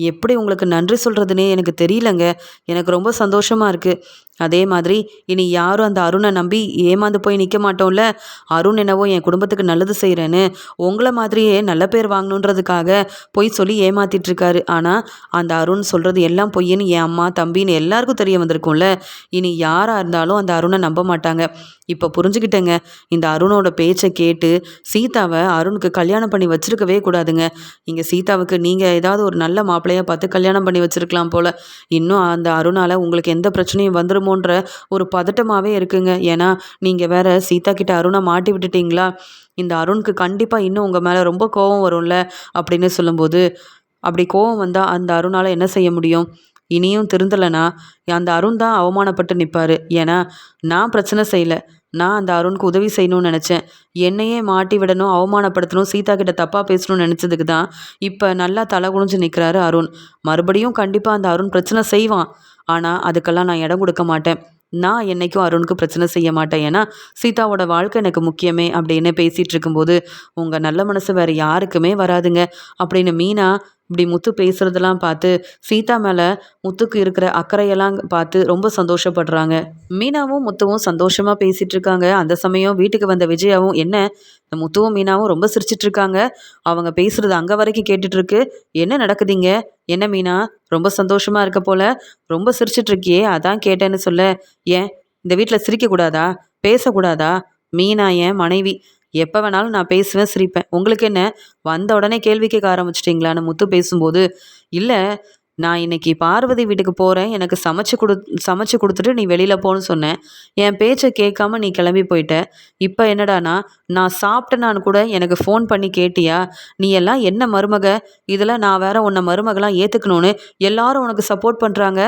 எப்படி உங்களுக்கு நன்றி சொல்கிறதுனே எனக்கு தெரியலங்க. எனக்கு ரொம்ப சந்தோஷமாக இருக்குது. அதே மாதிரி இனி யாரும் அந்த அருணை நம்பி ஏமாந்து போய் நிற்க மாட்டோம்ல. அருண் என்னவோ என் குடும்பத்துக்கு நல்லது செய்கிறேன்னு உங்களை மாதிரியே நல்ல பேர் வாங்கணுன்றதுக்காக பொய் சொல்லி ஏமாத்திட்டுருக்காரு. ஆனால் அந்த அருண் சொல்கிறது எல்லாம் பொய்ன்னு என் அம்மா தம்பின்னு எல்லாருக்கும் தெரிய வந்திருக்கும்ல. இனி யாராக இருந்தாலும் அந்த அருணை நம்ப மாட்டாங்க. இப்போ புரிஞ்சுக்கிட்டேங்க. இந்த அருணோட பேச்சை கேட்டு சீதாவை அருணுக்கு கல்யாணம் பண்ணி வச்சிருக்கவே கூடாதுங்க. இங்கே சீதாவுக்கு நீங்கள் ஏதாவது ஒரு நல்ல மாப்பிள்ளையாக பார்த்து கல்யாணம் பண்ணி வச்சிருக்கலாம் போல். இன்னும் அந்த அருணால் உங்களுக்கு எந்த பிரச்சனையும் வந்துருமோன்ற ஒரு பதட்டமாகவே இருக்குங்க. ஏன்னா நீங்கள் வேற சீதா கிட்ட அருணை மாட்டி விட்டுட்டீங்களா. இந்த அருணுக்கு கண்டிப்பாக இன்னும் உங்கள் மேலே ரொம்ப கோபம் வரும்ல அப்படின்னு சொல்லும்போது, அப்படி கோபம் வந்தால் அந்த அருணால் என்ன செய்ய முடியும். இனியும் திருந்தலைனா அந்த அருண் தான் அவமானப்பட்டு நிற்பார். ஏன்னா நான் பிரச்சனை செய்யலை, நான் அந்த அருணுக்கு உதவி செய்யணும்னு நினச்சேன். என்னையே மாட்டி விடணும், அவமானப்படுத்தணும், சீதா கிட்ட தப்பாக பேசணும்னு நினச்சதுக்கு தான் இப்போ நல்லா தலை குனிஞ்சு நிற்கிறாரு அருண். மறுபடியும் கண்டிப்பாக அந்த அருண் பிரச்சனை செய்வான். ஆனால் அதுக்கெல்லாம் நான் இடம் கொடுக்க மாட்டேன். நான் என்றைக்கும் அருணுக்கு பிரச்சனை செய்ய மாட்டேன். ஏன்னா சீதாவோட வாழ்க்கை எனக்கு முக்கியமே அப்படின்னு பேசிகிட்டு இருக்கும்போது, உங்கள் நல்ல மனசு வேறு யாருக்குமே வராதுங்க அப்படின்னு மீனா இப்படி முத்து பேசுகிறதெல்லாம் பார்த்து சீதா மேலே முத்துக்கு இருக்கிற அக்கறையெல்லாம் பார்த்து ரொம்ப சந்தோஷப்படுறாங்க. மீனாவும் முத்துவும் சந்தோஷமாக பேசிகிட்டு இருக்காங்க. அந்த சமயம் வீட்டுக்கு வந்த விஜயாவும், என்ன இந்த முத்துவும் மீனாவும் ரொம்ப சிரிச்சிட்டு இருக்காங்க, அவங்க பேசுகிறது அங்கே வரைக்கும் கேட்டுட்ருக்கு, என்ன நடக்குதுங்க. என்ன மீனா ரொம்ப சந்தோஷமாக இருக்க போல, ரொம்ப சிரிச்சிட்ருக்கியே, அதான் கேட்டேன்னு சொல்ல. ஏன் இந்த வீட்டில் சிரிக்கக்கூடாதா, பேசக்கூடாதா. மீனா என் மனைவி, எப்போ வேணாலும் நான் பேசுவேன் சிரிப்பேன், உங்களுக்கு என்ன வந்த உடனே கேள்வி கேட்க ஆரம்பிச்சிட்டிங்களான்னு முத்து பேசும்போது, இல்லை நான் இன்னைக்கு பார்வதி வீட்டுக்கு போகிறேன், எனக்கு சமைச்சு கொடுத்துட்டு நீ வெளியில் போன்னு சொன்னேன். என் பேச்சை கேட்காம நீ கிளம்பி போயிட்ட. இப்போ என்னடானா நான் சாப்பிட்டேனான்னு கூட எனக்கு ஃபோன் பண்ணி கேட்டியா. நீ எல்லாம் என்ன மருமக. இதில் நான் வேற உன்னை மருமகளாம் ஏற்றுக்கணும்னு எல்லாரும் உனக்கு சப்போர்ட் பண்ணுறாங்க.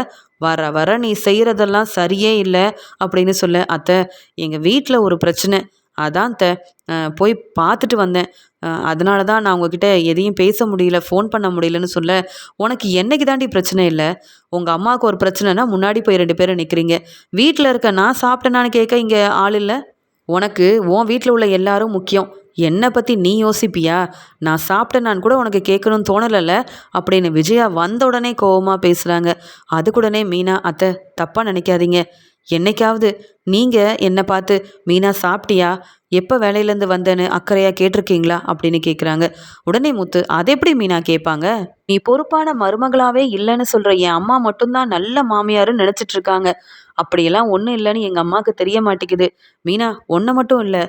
வர வர நீ செய்கிறதெல்லாம் சரியே இல்லை அப்படின்னு சொல்ல. அத்தை, எங்கள் வீட்டில் ஒரு பிரச்சனை, அதான் போய் பார்த்துட்டு வந்தேன். அதனால தான் நான் உங்ககிட்ட எதையும் பேச முடியல, ஃபோன் பண்ண முடியலன்னு சொல்ல. உனக்கு என்னைக்கு தாண்டி பிரச்சனை இல்லை. உங்கள் அம்மாவுக்கு ஒரு பிரச்சனைனா முன்னாடி போய் 2 பேரும் நிற்கிறீங்க. வீட்டில் இருக்க நான் சாப்பிட்டேனான்னு கேட்க இங்கே ஆள் இல்லை. உனக்கு உன் வீட்டில் உள்ள எல்லாரும் முக்கியம். என்னை பற்றி நீ யோசிப்பியா. நான் சாப்பிட்டேனான்னு கூட உனக்கு கேட்கணும்னு தோணலைல்ல அப்படின்னு விஜயா வந்த உடனே கோவமாக பேசுகிறாங்க. அதுக்குடனே மீனா, அத்தை தப்பாக நினைக்காதீங்க. என்னைக்காவது நீங்கள் என்னை பார்த்து மீனா சாப்பிட்டியா, எப்போ வேலையிலேருந்து வந்தேன்னு அக்கறையாக கேட்டிருக்கீங்களா அப்படின்னு கேட்குறாங்க. உடனே முத்து, அது எப்படி மீனா கேட்பாங்க. நீ பொறுப்பான மருமகளாவே இல்லைன்னு சொல்கிற என் அம்மா மட்டும்தான் நல்ல மாமியாருன்னு நினச்சிட்டு இருக்காங்க. அப்படியெல்லாம் ஒன்றும் இல்லைன்னு எங்கள் அம்மாவுக்கு தெரிய மாட்டேங்குது. மீனா, ஒன்றை மட்டும் இல்லை,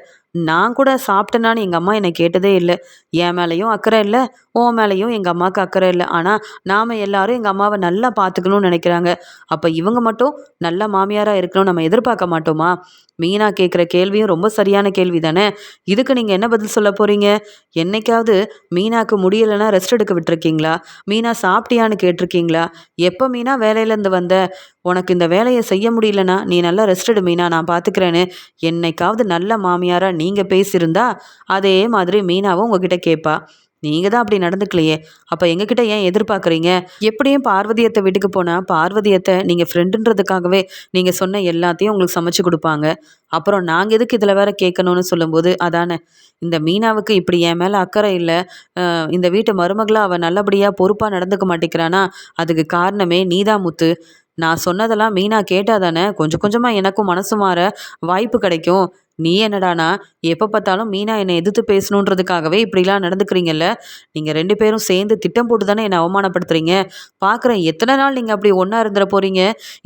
நான் கூட சாப்பிட்டேனான்னு எங்கள் அம்மா என்னை கேட்டதே இல்லை. என் மேலேயும் அக்கறை இல்லை, உன் மேலேயும் எங்கள் அம்மாவுக்கு அக்கறை இல்லை. ஆனால் நாம் எல்லாரும் எங்கள் அம்மாவை நல்லா பார்த்துக்கணும்னு நினைக்கிறாங்க. அப்போ இவங்க மட்டும் நல்ல மாமியாராக இருக்கணும் நம்ம எதிர்பார்க்க மாட்டோமா. மீனா கேட்குற கேள்வியும் ரொம்ப சரியான கேள்வி தானே. இதுக்கு நீங்கள் என்ன பதில் சொல்ல போகிறீங்க. என்னைக்காவது மீனாக்கு முடியலைன்னா ரெஸ்ட் எடுக்க விட்டுருக்கீங்களா. மீனா சாப்பிட்டியான்னு கேட்டிருக்கீங்களா? எப்போ மீனா வேலையிலேருந்து வந்த? உனக்கு இந்த வேலையை செய்ய முடியலனா நீ நல்லா ரெஸ்ட் எடு மீனா, நான் பார்த்துக்கிறேன்னு என்னைக்காவது நல்ல மாமியாரா நீங்கள் பேசியிருந்தா அதே மாதிரி மீனாவும் உங்ககிட்ட கேட்பா. நீங்க தான் அப்படி நடந்துக்கலையே. அப்ப எங்ககிட்ட ஏன் எதிர்பார்க்குறீங்க? எப்படியும் பார்வதி அத்தை வீட்டுக்கு போனா, பார்வதி அத்தை நீங்க ஃப்ரெண்டுன்றதுக்காகவே நீங்க சொன்ன எல்லாத்தையும் உங்களுக்கு சமைச்சு குடுப்பாங்க. அப்புறம் நாங்க எதுக்கு இதில வேற கேட்கணும்னு சொல்லும்போது, அதானே இந்த மீனாவுக்கு இப்படி என் மேல அக்கறை இல்ல. இந்த வீட்டு மருமகளா அவ நல்லபடியா பொறுப்பா நடந்துக்க மாட்டேங்கிறானா, அதுக்கு காரணமே நீ தான் முத்து. நான் சொன்னதெல்லாம் மீனா கேட்டா தானே கொஞ்சம் கொஞ்சமா எனக்கும் மனசு மாற வாய்ப்பு கிடைக்கும். நீ என்னடான்னா, எப்ப பார்த்தாலும் மீனா என்னை எதிர்த்து பேசணுன்றதுக்காகவே இப்படிலாம் நடந்துக்கிறீங்கல்ல. நீங்க 2 பேரும் சேர்ந்து திட்டம் போட்டு தானே என்ன அவமானப்படுத்துறீங்க. பார்க்குறேன் எத்தன நாள் நீங்க அப்படி ஒண்ணா இருந்துற போறீங்க.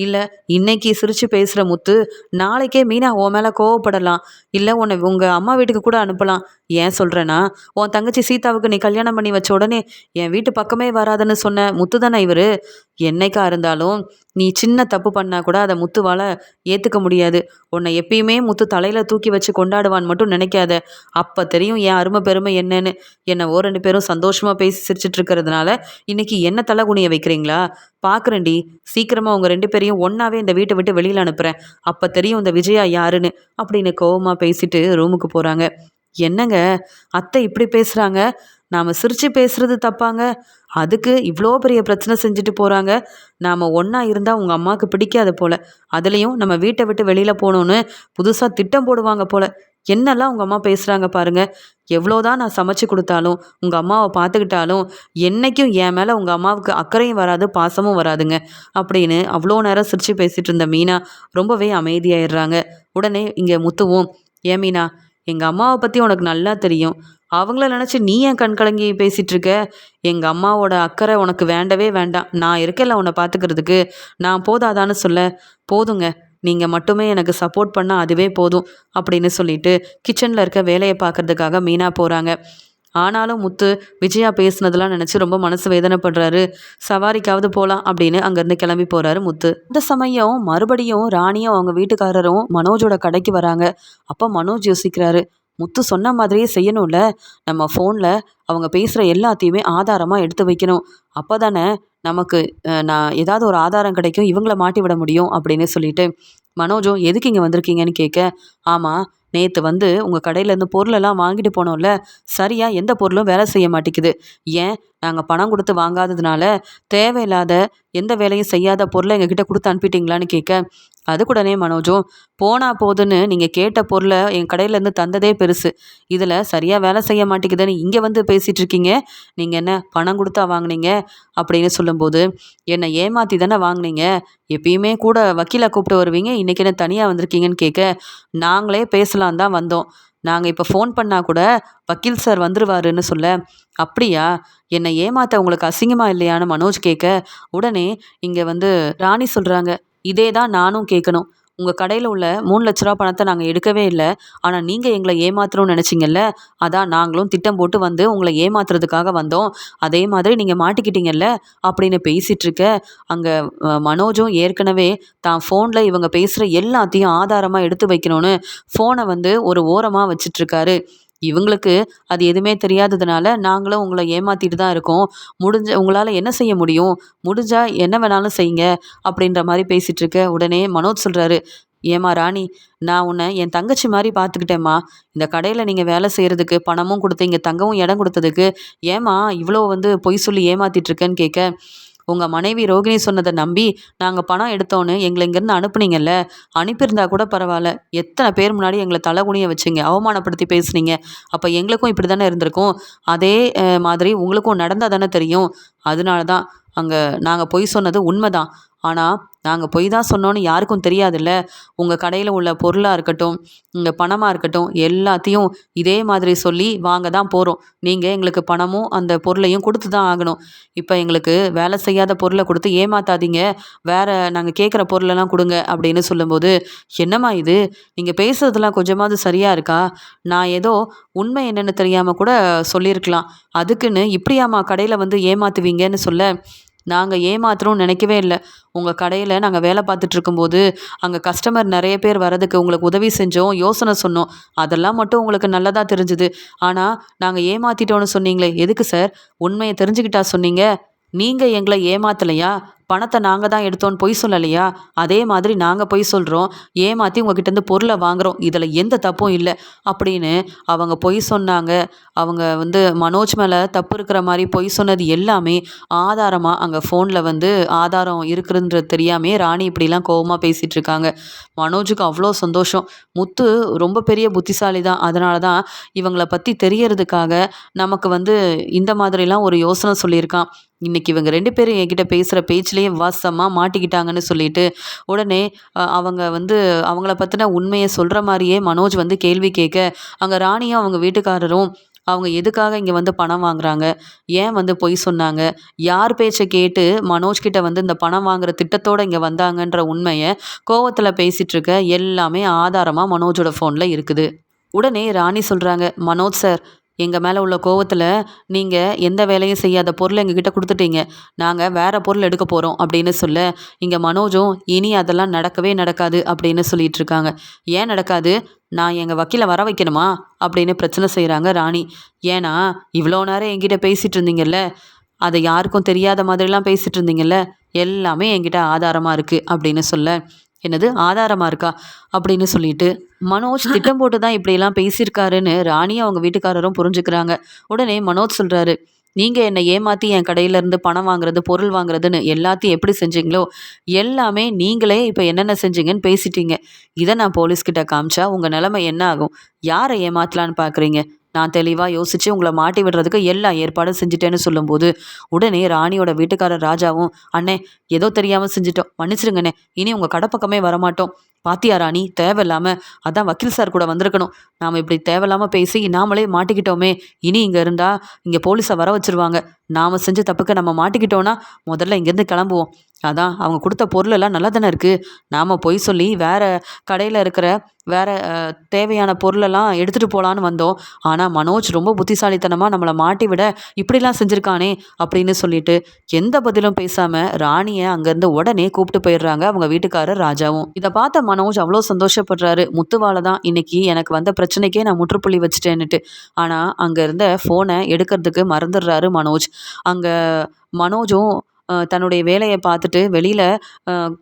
இல்ல இன்னைக்கு சிரிச்சு பேசுற முத்து, நாளைக்கே மீனா உன் மேல கோவப்படலாம். இல்ல உன்னை உங்க அம்மா வீட்டுக்கு கூட அனுப்பலாம். ஏன் சொல்றேன்னா, உன் தங்கச்சி சீதாவுக்கு நீ கல்யாணம் பண்ணி வச்ச உடனே என் வீட்டு பக்கமே வராதுன்னு சொன்ன முத்து தானே இவரு. என்னைக்கா இருந்தாலும் நீ சின்ன தப்பு பண்ணா கூட அத முத்துவால ஏத்துக்க முடியாது. உன்னை எப்பயுமே முத்து தலையில தூக்கி வச்சு கொண்டாடுவான்னு மட்டும் நினைக்காத. அப்ப தெரியும் என் அருமை பெருமை என்னன்னு. என்னவோ 2 பேரும் சந்தோஷமா பேசி சிரிச்சுட்டு இருக்கிறதுனால, இன்னைக்கு என்ன தல குனிய வைக்கிறீங்களா? பார்க்குறேன்டி. சீக்கிரமா உங்க 2 பேரையும் ஒண்ணாவே இந்த வீட்ட விட்டு வெளியில அனுப்புறேன். அப்ப தெரியும் இந்த விஜயா யாருன்னு. அப்படின்னு கோவமா பேசிட்டு ரூமுக்கு போறாங்க. என்னங்க அத்தை இப்படி பேசுறாங்க? நாம சிரிச்சு பேசுறது தப்பாங்க? அதுக்கு இவ்ளோ பெரிய பிரச்சனை செஞ்சுட்டு போறாங்க. நாம ஒண்ணா இருந்தா உங்க அம்மாவுக்கு பிடிக்காது போல. அதுலயும் நம்ம வீட்ட விட்டு வெளியில போணும்னு புதுசா திட்டம் போடுவாங்க போல. என்னெல்லாம் உங்க அம்மா பேசுறாங்க பாருங்க. எவ்வளோதான் நான் சமைச்சு குடுத்தாலும், உங்க அம்மாவ பார்த்துக்கிட்டாலும், என்னைக்கும் என் மேல உங்க அம்மாவுக்கு அக்கறையும் வராது, பாசமும் வராதுங்க. அப்படின்னு அவ்வளோ நேரம் சிரிச்சு பேசிட்டு இருந்த மீனா ரொம்பவே அமைதியாயிடுறாங்க. உடனே இங்க முத்துவும், "ஏன் மீனா, எங்க அம்மாவ பத்தி உனக்கு நல்லா தெரியும். அவங்கள நினைச்சு நீ ஏன் கண் கலங்கி பேசிட்டு இருக்க? எங்க அம்மாவோட அக்கறை உனக்கு வேண்டவே வேண்டாம். நான் இருக்கேன்ல உன்னை பார்த்துக்கிறதுக்கு. நான் போதாதான்னு சொல்ல? போதுங்க. நீங்க மட்டுமே எனக்கு சப்போர்ட் பண்ணா அதுவே போதும்." அப்படின்னு சொல்லிட்டு கிச்சன்ல இருக்க வேலையை பார்க்கறதுக்காக மீனா போறாங்க. ஆனாலும் முத்து விஜயா பேசுனதெல்லாம் நினைச்சு ரொம்ப மனசு வேதனைப்படுறாரு. சவாரிக்காவது போலாம் அப்படின்னு அங்கேருந்து கிளம்பி போறாரு முத்து. இந்த சமயம் மறுபடியும் ராணியும் அவங்க வீட்டுக்காரரும் மனோஜோட கடைக்கு வராங்க. அப்போ மனோஜ் யோசிக்கிறாரு, முத்து சொன்ன மாதிரியே செய்யணும்ல. நம்ம ஃபோனில் அவங்க பேசுகிற எல்லாத்தையுமே ஆதாரமாக எடுத்து வைக்கணும். அப்போ தானே நமக்கு நான் ஏதாவது ஒரு ஆதாரம் கிடைக்கும், இவங்கள மாட்டி விட முடியும் அப்படின்னு சொல்லிட்டு மனோஜும் எதுக்கு இங்கே வந்திருக்கீங்கன்னு கேட்க, ஆமாம் நேற்று வந்து உங்கள் கடையிலேருந்து பொருளெல்லாம் வாங்கிட்டு போனோம்ல, சரியா எந்த பொருளும் வேலை செய்ய மாட்டேங்குது. ஏன் நாங்கள் பணம் கொடுத்து வாங்காததுனால தேவையில்லாத எந்த வேலையும் செய்யாத பொருளை எங்ககிட்ட கொடுத்து அனுப்பிட்டீங்களான்னு கேட்க, அதுக்குடனே மனோஜும் போனா போதுன்னு நீங்கள் கேட்ட பொருளை என் கடையிலேருந்து தந்ததே பெருசு. இதில் சரியாக வேலை செய்ய மாட்டேங்குதுன்னு இங்கே வந்து பேசிகிட்டு இருக்கீங்க. நீங்கள் என்ன பணம் கொடுத்தா வாங்குனீங்க அப்படின்னு சொல்லும்போது, என்னை ஏமாற்றி தானே வாங்குனீங்க. எப்பயுமே கூட வக்கீலை கூப்பிட்டு வருவீங்க, இன்றைக்கி என்ன தனியாக வந்திருக்கீங்கன்னு கேட்க, நாங்களே பேசலாம் தான் வந்தோம். நாங்கள் இப்போ ஃபோன் பண்ணால் கூட வக்கீல் சார் வந்துருவாருன்னு சொல்ல, அப்படியா என்னை ஏமாத்த உங்களுக்கு அசிங்கமா இல்லையான்னு மனோஜ் கேட்க, உடனே இங்கே வந்து ராணி சொல்கிறாங்க, இதே தான் நானும் கேட்கணும். உங்கள் கடையில் உள்ள 3,00,000 பணத்தை நாங்கள் எடுக்கவே இல்லை. ஆனால் நீங்கள் எங்களை ஏமாத்தணும்னு நினச்சிங்கல்ல, அதான் நாங்களும் திட்டம் போட்டு வந்து உங்களை ஏமாத்துறதுக்காக வந்தோம். அதே மாதிரி நீங்கள் மாட்டிக்கிட்டீங்கல்ல அப்படின்னு பேசிகிட்டு இருக்க, அங்கே மனோஜும் ஏற்கனவே தான் ஃபோனில் இவங்க பேசுகிற எல்லாத்தையும் ஆதாரமாக எடுத்து வைக்கணும்னு ஃபோனை வந்து ஒரு ஓரமாக வச்சிட்ருக்காரு. இவங்களுக்கு அது எதுவுமே தெரியாததுனால நாங்களும் உங்களை ஏமாத்திட்டு தான் இருக்கோம். உங்களால் என்ன செய்ய முடியும்? முடிஞ்சா என்ன வேணாலும் செய்யுங்க அப்படின்ற மாதிரி பேசிகிட்டு இருக்க, உடனே மனோஜ் சொல்கிறாரு, ஏம்மா ராணி, நான் உன்னை என் தங்கச்சி மாதிரி பார்த்துக்கிட்டேம்மா. இந்த கடையில் நீங்கள் வேலை செய்கிறதுக்கு பணமும் கொடுத்து இங்கே தங்கவும் இடம் கொடுத்ததுக்கு ஏம்மா இவ்வளோ வந்து பொய் சொல்லி ஏமாத்திட்டு இருக்கேன்னு கேட்க, உங்கள் மனைவி ரோகிணி சொன்னதை நம்பி நாங்கள் பணம் எடுத்தோன்னு எங்களை இங்கேருந்து அனுப்புனீங்கல்ல, அனுப்பியிருந்தா கூட பரவாயில்ல. எத்தனை பேர் முன்னாடி எங்களை தலகுனிய வச்சிங்க, அவமானப்படுத்தி பேசுனீங்க. அப்போ எங்களுக்கும் இப்படி தானே இருந்திருக்கும். அதே மாதிரி உங்களுக்கும் நடந்தால் தானே தெரியும். அதனால தான் அங்கே நாங்கள் பொய் சொன்னது உண்மைதான். ஆனால் நாங்கள் பொய் தான் சொன்னோன்னு யாருக்கும் தெரியாதுல்ல. உங்கள் கடையில் உள்ள பொருளாக இருக்கட்டும், உங்கள் பணமாக இருக்கட்டும், எல்லாத்தையும் இதே மாதிரி சொல்லி வாங்க தான் போகிறோம். நீங்கள் எங்களுக்கு பணமும் அந்த பொருளையும் கொடுத்து தான் ஆகணும். இப்போ எங்களுக்கு வேலை செய்யாத பொருளை கொடுத்து ஏமாத்தாதீங்க, வேறு நாங்கள் கேட்குற பொருளெல்லாம் கொடுங்க அப்படின்னு சொல்லும்போது, என்னம்மா இது, நீங்கள் பேசுகிறதுலாம் கொஞ்சமாவது சரியாக இருக்கா? நான் ஏதோ உண்மை என்னென்னு தெரியாமல் கூட சொல்லியிருக்கலாம். அதுக்குன்னு இப்படியாம்மா கடையில் வந்து ஏமாற்றுவீங்கன்னு சொல்ல, நாங்கள் ஏமாத்துறோம்னு நினைக்கவே இல்லை. உங்கள் கடையில் நாங்கள் வேலை பார்த்துட்ருக்கும்போது அங்கே கஸ்டமர் நிறைய பேர் வரதுக்கு உங்களுக்கு உதவி செஞ்சோம், யோசனை சொன்னோம். அதெல்லாம் மட்டும் உங்களுக்கு நல்லதாக தெரிஞ்சுது. ஆனால் நாங்கள் ஏமாற்றிட்டோன்னு சொன்னீங்களே, எதுக்கு சார்? உண்மையை தெரிஞ்சுக்கிட்டா சொன்னீங்க? நீங்கள் எங்களை ஏமாத்தலையா? பணத்தை நாங்கள் தான் எடுத்தோன்னு பொய் சொல்லலையா? அதே மாதிரி நாங்கள் பொய் சொல்கிறோம், ஏமாற்றி உங்ககிட்டேருந்து பொருளை வாங்குறோம், இதில் எந்த தப்பும் இல்லை அப்படின்னு அவங்க பொய் சொன்னாங்க. அவங்க மனோஜ் மேலே தப்பு இருக்கிற மாதிரி பொய் சொன்னது எல்லாமே ஆதாரமாக அங்கே ஃபோனில் ஆதாரம் இருக்குதுன்றது தெரியாமே ராணி இப்படிலாம் கோவமாக பேசிகிட்டு இருக்காங்க. மனோஜுக்கு அவ்வளோ சந்தோஷம். முத்து ரொம்ப பெரிய புத்திசாலி தான். அதனால தான் இவங்கள பற்றி தெரியறதுக்காக நமக்கு இந்த மாதிரிலாம் ஒரு யோசனை சொல்லியிருக்கான். இன்னைக்கு இவங்க 2 பேரும் என்கிட்ட பேசுகிற பேச்சிலேயே வாசமாக மாட்டிக்கிட்டாங்கன்னு சொல்லிட்டு உடனே அவங்க அவங்கள பற்றின உண்மையை சொல்கிற மாதிரியே மனோஜ் கேள்வி கேட்க அங்கே ராணியும் அவங்க வீட்டுக்காரரும் அவங்க எதுக்காக இங்கே பணம் வாங்குறாங்க, ஏன் பொய் சொன்னாங்க, யார் பேச்சை கேட்டு மனோஜ் கிட்ட இந்த பணம் வாங்குற திட்டத்தோடு இங்கே வந்தாங்கன்ற உண்மையை கோவத்தில் பேசிகிட்டு இருக்க எல்லாமே ஆதாரமாக மனோஜோட ஃபோனில் இருக்குது. உடனே ராணி சொல்கிறாங்க, மனோஜ் சார், எங்கள் மேலே உள்ள கோவத்தில் நீங்கள் எந்த வேலையும் செய்யாத பொருளை எங்ககிட்ட கொடுத்துட்டீங்க, நாங்கள் வேறு பொருள் எடுக்க போகிறோம் அப்படின்னு சொல்ல இங்கே மனோஜும் இனி அதெல்லாம் நடக்கவே நடக்காது அப்படின்னு சொல்லிட்டு இருக்காங்க. ஏன் நடக்காது? நான் எங்கள் வக்கீலை வர வைக்கணுமா அப்படின்னு பிரச்சனை செய்கிறாங்க ராணி. ஏன்னா இவ்வளோ நேரம் என்கிட்ட பேசிகிட்டு இருந்தீங்கல்ல, அதை யாருக்கும் தெரியாத மாதிரிலாம் பேசிகிட்டு இருந்தீங்கல்ல, எல்லாமே என்கிட்ட ஆதாரமாக இருக்குது அப்படின்னு சொல்ல, என்னது ஆதாரமாக இருக்கா அப்படின்னு சொல்லிட்டு மனோஜ் திட்டம் போட்டு தான் இப்படியெல்லாம் பேசியிருக்காருன்னு ராணியும் அவங்க வீட்டுக்காரரும் புரிஞ்சுக்கிறாங்க. உடனே மனோஜ் சொல்கிறாரு, நீங்கள் என்னை ஏமாற்றி என் கடையிலேருந்து பணம் வாங்குறது, பொருள் வாங்குறதுன்னு எல்லாத்தையும் எப்படி செஞ்சீங்களோ எல்லாமே நீங்களே இப்போ என்னென்ன செஞ்சீங்கன்னு பேசிட்டீங்க. இதை நான் போலீஸ்கிட்ட காமிச்சா உங்கள் நிலைமை என்ன ஆகும்? யாரை ஏமாற்றலான்னு பார்க்குறீங்க? நான் தெளிவாக யோசித்து உங்களை மாட்டி விடுறதுக்கு எல்லா ஏற்பாடும் செஞ்சுட்டேன்னு சொல்லும்போது உடனே ராணியோட வீட்டுக்காரர் ராஜாவும், அண்ணே ஏதோ தெரியாமல் செஞ்சிட்டோம், மன்னிச்சிருங்கண்ணே, இனி உங்கள் கடை பக்கமே வரமாட்டோம். பாத்தியா ராணி, தேவையில்லாமல் அதான் வக்கீல் சார் கூட வந்திருக்கணும், நாம் இப்படி தேவையில்லாமல் பேசி நாமளே மாட்டிக்கிட்டோமே, இனி இங்கே இருந்தால் இங்கே போலீஸை வர வச்சுருவாங்க, நாம் செஞ்ச தப்புக்கு நம்ம மாட்டிக்கிட்டோன்னா முதல்ல இங்கேருந்து கிளம்புவோம். அதான் அவங்க கொடுத்த பொருளெல்லாம் நல்லா தானே இருக்குது, நாம் பொய் சொல்லி வேறு கடையில் இருக்கிற வேறு தேவையான பொருளெல்லாம் எடுத்துகிட்டு போகலான்னு வந்தோம். ஆனால் மனோஜ் ரொம்ப புத்திசாலித்தனமாக நம்மளை மாட்டி விட இப்படிலாம் செஞ்சுருக்கானே அப்படின்னு சொல்லிட்டு எந்த பதிலும் பேசாமல் ராணியை அங்கேருந்து உடனே கூப்பிட்டு போயிடுறாங்க அவங்க வீட்டுக்காரர் ராஜாவும். இதை பார்த்த மனோஜ் அவ்வளோ சந்தோஷப்படுறாரு. முத்துவால தான் இன்னைக்கு எனக்கு வந்த பிரச்சனைக்கே நான் முற்றுப்புள்ளி வச்சுட்டேன்னுட்டு. ஆனால் அங்கே இருந்த ஃபோனை எடுக்கிறதுக்கு மறந்துடுறாரு மனோஜ். அங்கே மனோஜும் தன்னுடைய வேலையை பார்த்துட்டு வெளியில்